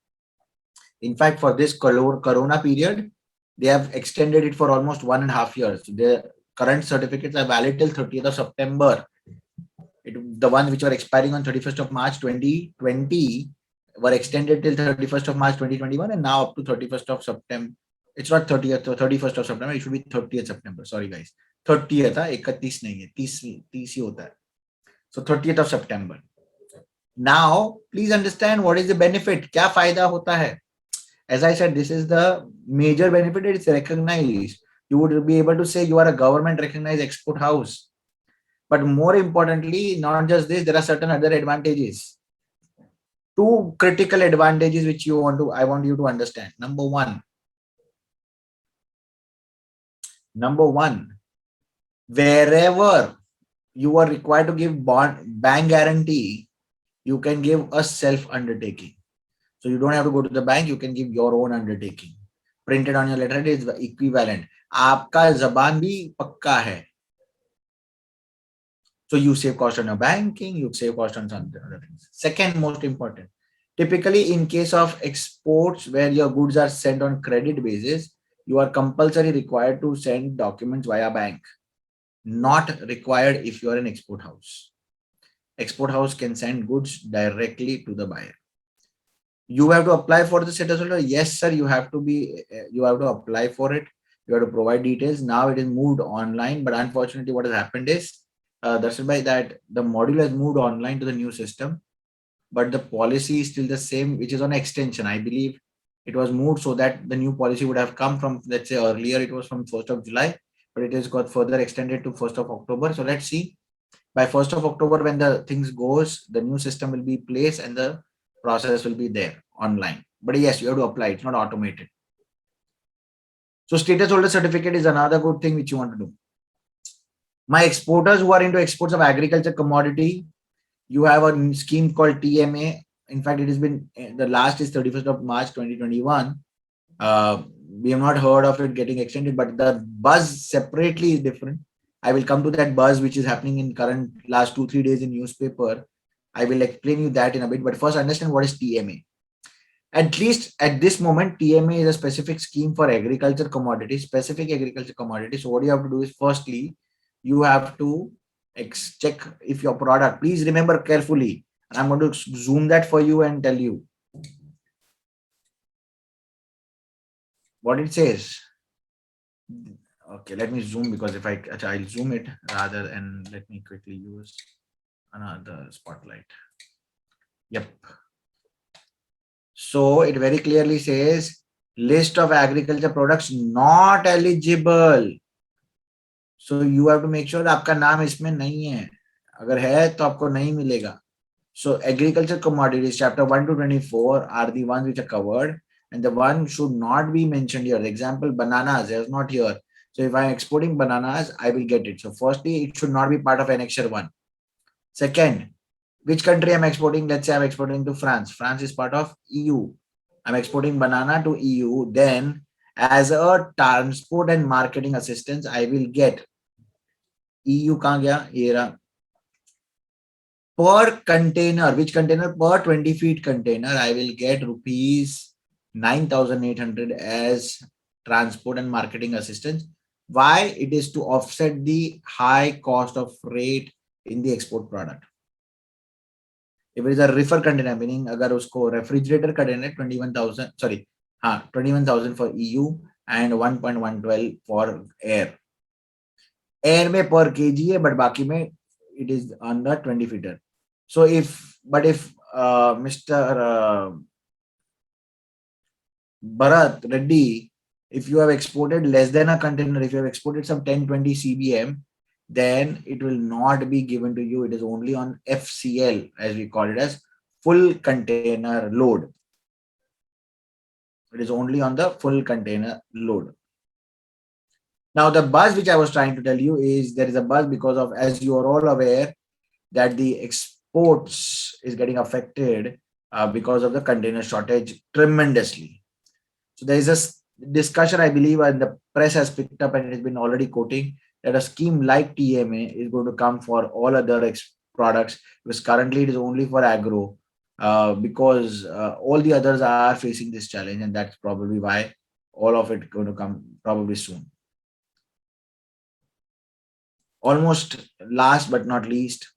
In fact, for this corona period, they have extended it for almost 1.5 years. The current certificates are valid till 30th of September. The ones which are expiring on 31st of March 2020 were extended till 31st of March 2021, and now up to 31st of September. It's not 30th or 31st of September. It should be 30th September. Sorry, guys. 30th था, 31 नहीं है, 30 ही होता है. So 30th of September. Now, please understand what is the benefit. क्या फायदा होता है? As I said, this is the major benefit. It's recognized. You would be able to say you are a government recognized export house. But more importantly, not just this, there are certain other advantages. 2 critical advantages which I want you to understand. Number one, wherever you are required to give bank guarantee, you can give a self undertaking. So you don't have to go to the bank, you can give your own undertaking. Printed on your letterhead is equivalent. आपका जबान भी पक्का है. So you save cost on your banking, you save cost on some other things. Second most important, typically in case of exports where your goods are sent on credit basis, you are compulsory required to send documents via bank. Not required if you are an export house. Export house can send goods directly to the buyer. You have to apply for the status holder. Yes, sir, you have to apply for it. You have to provide details. Now it is moved online, but unfortunately what has happened is, that's why that the module has moved online to the new system, but the policy is still the same, which is on extension. I believe it was moved so that the new policy would have come from, let's say earlier it was from 1st of July, but it has got further extended to 1st of October. So let's see, by 1st of October, when the things goes, the new system will be placed and the process will be there online. But yes, you have to apply. It's not automated. So status holder certificate is another good thing which you want to do. My exporters who are into exports of agriculture commodity, you have a scheme called TMA. In fact, it has been, the last is 31st of March 2021. We have not heard of it getting extended, but the buzz separately is different. I will come to that buzz which is happening in current last 2-3 days in newspaper. I will explain you that in a bit, but first understand what is TMA. At least at this moment, TMA is a specific scheme for agriculture commodities, specific agriculture commodities. So what you have to do is, firstly, you have to check if your product, please remember carefully, and I'm going to zoom that for you and tell you what it says. Okay, let me zoom, because if I'll zoom it rather, and let me quickly use another spotlight. Yep. So it very clearly says list of agriculture products not eligible. So you have to make sure आपका नाम इसमें नहीं है. अगर है तो आपको नहीं मिलेगा. So agriculture commodities chapter 1 to 24 are the ones which are covered, and the one should not be mentioned here. Example, bananas is not here. So if I'm exporting bananas, I will get it. So firstly, it should not be part of Annexure 1. Second, which country I'm exporting? Let's say I'm exporting to France. France is part of EU. I'm exporting banana to EU. Then as a transport and marketing assistance, I will get EU कहाँ गया? ये रहा. Per container, which container? Per 20 feet container, I will get rupees 9,800 as transport and marketing assistance. Why? It is to offset the high cost of freight in the export product. If it is a reefer container, meaning अगर उसको refrigerator का देना 21,000, sorry, 21,000 for EU and 1.112 for air. Air में per kg है, but बाकी में it is under 20 feet. So if Mr. Bharat Reddy, if you have exported less than a container, if you have exported some 10-20 CBM, then it will not be given to you. It is only on FCL, as we call it, as full container load. It is only on the full container load. Now, the buzz which I was trying to tell you is there is a buzz because of, as you are all aware, that the exports is getting affected because of the container shortage tremendously. So there is a discussion, I believe, and the press has picked up and it has been already quoting that a scheme like TMA is going to come for all other products, because currently it is only for agro, because all the others are facing this challenge, and that's probably why all of it going to come probably soon. Almost last but not least,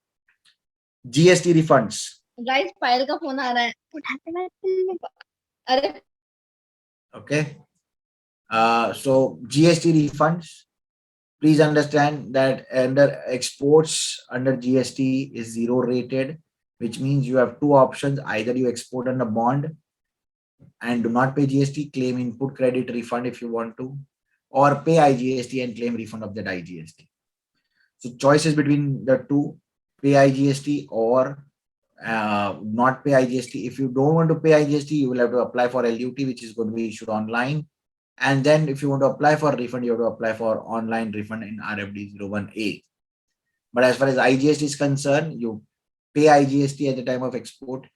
GST refunds. Guys, file का phone आ रहा है. अरे Okay. So GST refunds, please understand that under exports under GST is 0 rated, which means you have two options. Either you export under bond and do not pay GST, claim input credit refund if you want to, or pay IGST and claim refund of that IGST. So choices between the two, pay IGST or not pay IGST. If you don't want to pay IGST, you will have to apply for LUT, which is going to be issued online. And then if you want to apply for refund, you have to apply for online refund in RFD 01A. But as far as IGST is concerned, you pay IGST at the time of export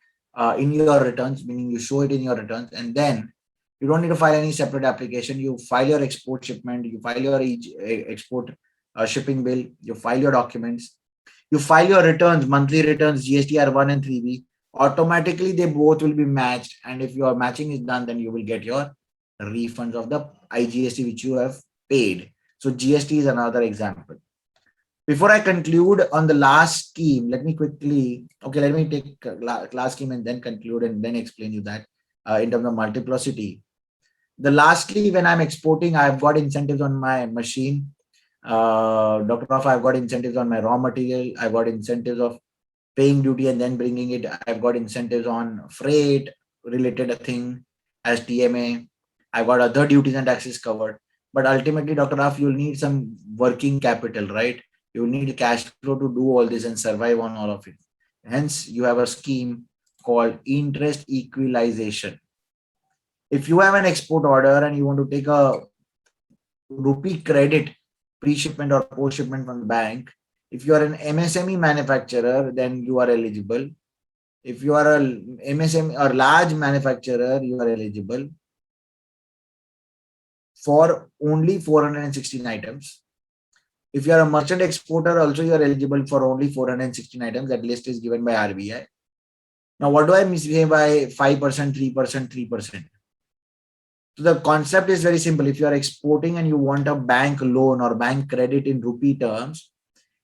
in your returns, meaning you show it in your returns, and then you don't need to file any separate application. You file your export shipment, you file your export shipping bill, you file your documents, you file your returns, monthly returns, GSTR 1 and 3B. Automatically, they both will be matched. And if your matching is done, then you will get your refunds of the IGST which you have paid. So GST is another example. Before I conclude on the last scheme, let me quickly, let me take last scheme and then conclude and then explain you that in terms of multiplicity. Lastly, when I'm exporting, I've got incentives on my machine. Dr. Rafa, I've got incentives on my raw material. I've got incentives of paying duty and then bringing it. I've got incentives on freight related thing as TMA. I've got other duties and taxes covered. But ultimately, Dr. Rafa, you'll need some working capital, right? You need cash flow to do all this and survive on all of it. Hence, you have a scheme called interest equalization. If you have an export order and you want to take a rupee credit pre-shipment or post-shipment from the bank, if you are an MSME manufacturer, then you are eligible. If you are a MSME or large manufacturer, you are eligible for only 416 items. If you are a merchant exporter, also you are eligible for only 416 items. That list is given by RBI. Now, what do I mean by 5%, 3%, 3%? So the concept is very simple. If you are exporting and you want a bank loan or bank credit in rupee terms,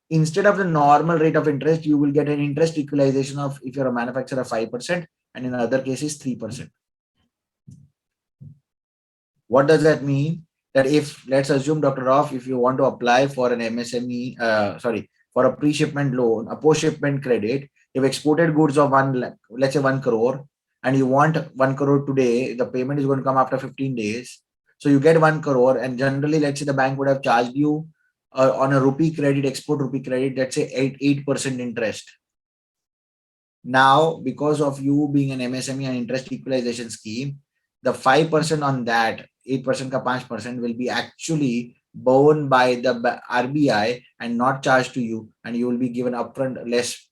instead of the normal rate of interest, you will get an interest equalization of, if you're a manufacturer, 5%, and in other cases, 3%. What does that mean? That if, let's assume, Dr. Rauf, if you want to apply for an MSME, for a pre-shipment loan, a post-shipment credit, you've exported goods of 1 crore, and you want 1 crore today, the payment is going to come after 15 days. So you get 1 crore, and generally, let's say the bank would have charged you on a rupee credit, export rupee credit, let's say 8% interest. Now, because of you being an MSME and interest equalization scheme, the 5% on that, 8% ka 5% will be actually borne by the RBI and not charged to you, and you will be given upfront less.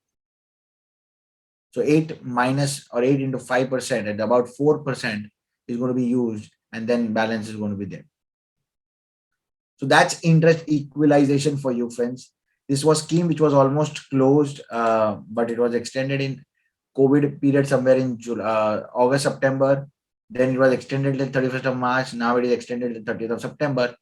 So 8 into 5% at about 4% is going to be used, and then balance is going to be there. So that's interest equalization for you, friends. This was scheme which was almost closed, but it was extended in COVID period somewhere in August, September. Then it was extended till 31st of March. Now it is extended till 30th of September.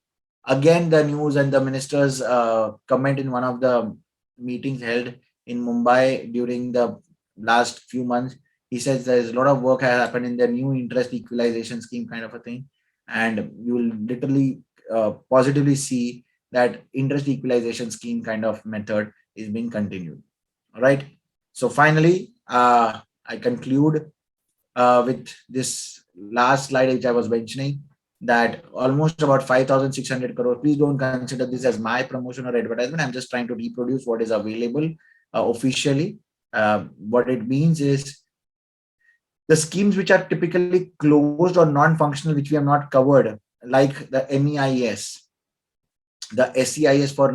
Again, the news and the minister's comment in one of the meetings held in Mumbai during the last few months, he says there's a lot of work has happened in the new interest equalization scheme kind of a thing. And you will literally positively see that interest equalization scheme kind of method is being continued. All right. So finally, I conclude with this last slide which I was mentioning, that almost about 5,600 crore. Please don't consider this as my promotion or advertisement. I'm just trying to reproduce what is available officially. What it means is the schemes which are typically closed or non-functional, which we have not covered, like the MEIS, the SEIS for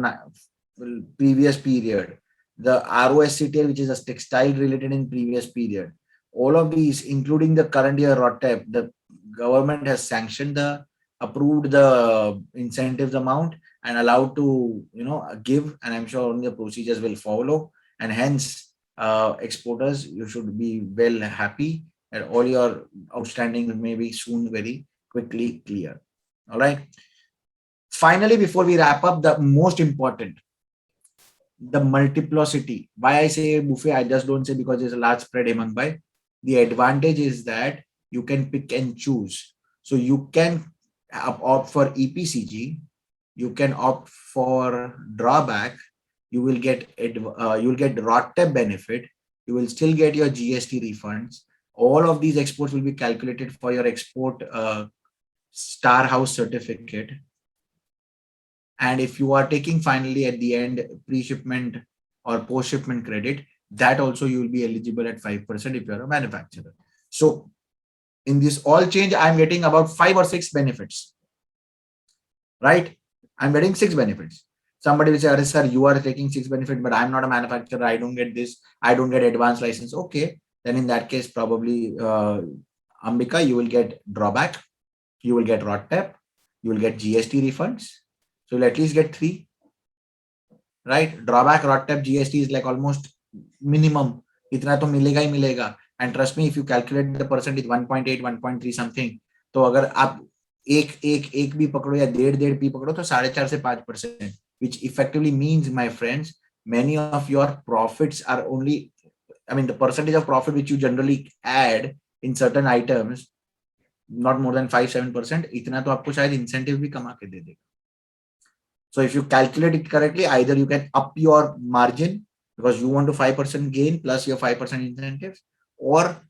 previous period, the ROSCTL, which is a textile related in previous period. All of these, including the current year ROTEP, the government has sanctioned approved the incentives amount and allowed to, give, and I'm sure only the procedures will follow. And hence, exporters, you should be well happy that all your outstanding may be soon very quickly clear. All right. Finally, before we wrap up, the most important, the multiplicity. Why I say buffet, I just don't say because there's a large spread among by. The advantage is that you can pick and choose. So you can opt for EPCG, you can opt for drawback, you will get ROTTEP benefit, you will still get your GST refunds. All of these exports will be calculated for your export Star House certificate. And if you are taking finally at the end pre-shipment or post-shipment credit, that also you will be eligible at 5% if you're a manufacturer. So in this all change, I'm getting about 5 or 6 benefits, right? I'm getting 6 benefits. Somebody will say, sir, you are taking 6 benefits, but I'm not a manufacturer. I don't get this. I don't get advanced license. Okay. Then in that case, probably Ambika, you will get drawback. You will get ROTTEP. You will get GST refunds. So you'll at least get 3, right? Drawback, ROTTEP, GST is like almost minimum. Itna to milega hi milega. And trust me, if you calculate the percentage 1.8, 1.3 something, तो अगर आप एक भी पकड़ो या डेढ़ भी पकड़ो तो 4.5 से 5%, which effectively means, my friends, many of your profits are only, I mean, the percentage of profit which you generally add in certain items, not more than 5-7%, इतना तो आपको शायद incentive भी कमा के दे देगा. So if you calculate it correctly, either you can up your margin because you want to 5% gain plus your 5% incentives, or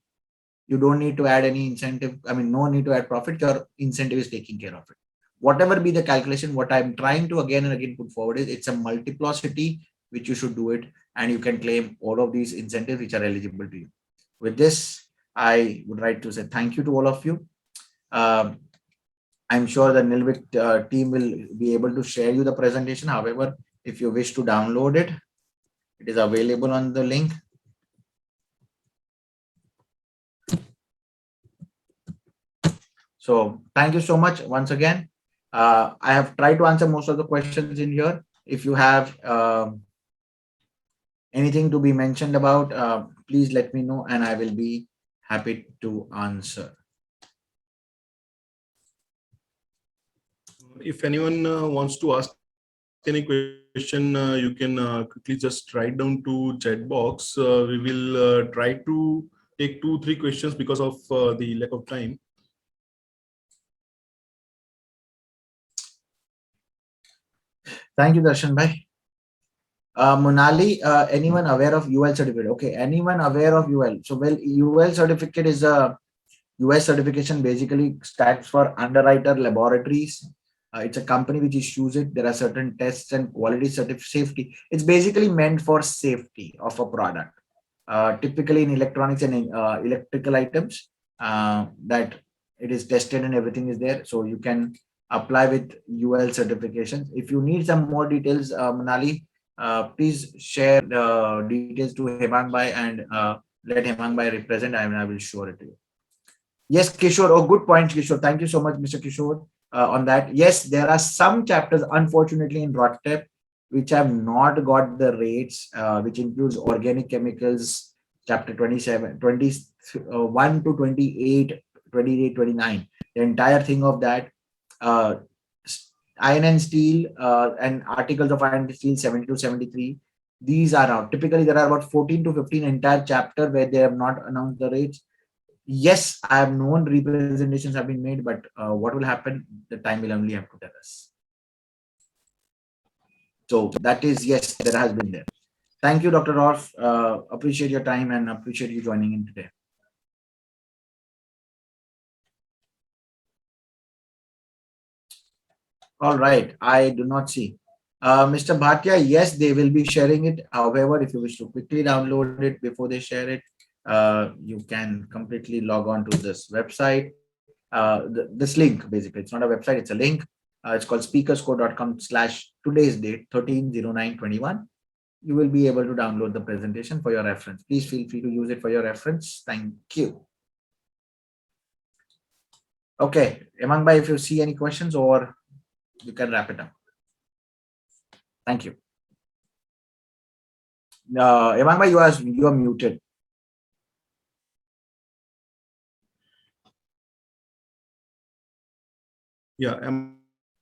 you don't need to add any incentive. I mean, no need to add profit. Your incentive is taking care of it. Whatever be the calculation, what I'm trying to again and again put forward is it's a multiplicity which you should do it, and you can claim all of these incentives which are eligible to you. With this, I would like to say thank you to all of you. I'm sure the Nilvik team will be able to share you the presentation. However, if you wish to download it, it is available on the link. So thank you so much once again. I have tried to answer most of the questions in here. If you have anything to be mentioned about, please let me know and I will be happy to answer. If anyone wants to ask any question, you can quickly just write down to chat box. We will try to take 2-3 questions because of the lack of time. Thank you, Darshan bhai. Monali, anyone aware of UL certificate? Okay, anyone aware of UL? So, well, UL certificate is a US certification, basically stands for Underwriter Laboratories. It's a company which issues it. There are certain tests and quality safety. It's basically meant for safety of a product. Typically in electronics and electrical items, that it is tested and everything is there. So you can apply with UL certifications. If you need some more details, Manali, please share the details to Hemang Bhai and let Hemang Bhai represent, and I will show it to you. Yes, Kishore. Oh, good point, Kishore. Thank you so much, Mr. Kishore, on that. Yes, there are some chapters, unfortunately, in ROTTEP which have not got the rates, which includes organic chemicals, chapter 27, 21 to 28, 28, 29. The entire thing of that, iron and steel and articles of iron and steel 70 to 73. These are out. Typically, there are about 14 to 15 entire chapter where they have not announced the rates. Yes, I have known representations have been made, but what will happen, the time will only have to tell us. So that is, yes, there has been there. Thank you, Dr. Rolf. Appreciate your time and appreciate you joining in today. All right, I do not see. Mr. Bhatia, yes, they will be sharing it. However, if you wish to quickly download it before they share it, you can completely log on to this website. This link, basically, it's not a website, it's a link. It's called speakerscore.com/today's date 13/09/21. You will be able to download the presentation for your reference. Please feel free to use it for your reference. Thank you. Okay, Emang Bhai, if you see any questions, or you can wrap it up. Thank you. Emang Bhai, you are muted. Yeah, am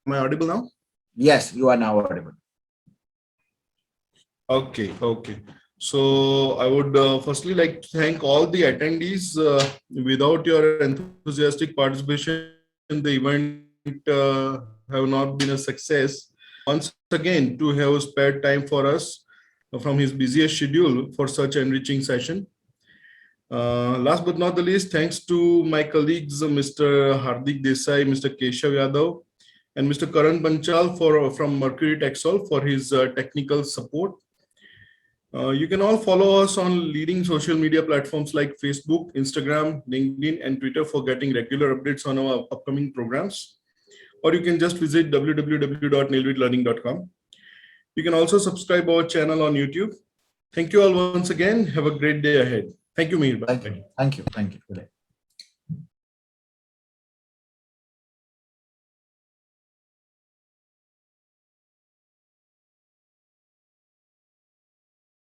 I audible now? Yes, you are now audible. Okay. So I would firstly like to thank all the attendees. Without your enthusiastic participation, the event have not been a success. Once again, to have spared time for us from his busiest schedule for such enriching session. Last but not the least, thanks to my colleagues, Mr. Hardik Desai, Mr. Keshav Yadav, and Mr. Karan Panchal from Mercury Texol for his technical support. You can all follow us on leading social media platforms like Facebook, Instagram, LinkedIn, and Twitter for getting regular updates on our upcoming programs. Or you can just visit www.nailwithlearning.com. You can also subscribe our channel on YouTube. Thank you all once again. Have a great day ahead. Thank you, Mihir. Thank you. Thank you. Thank you.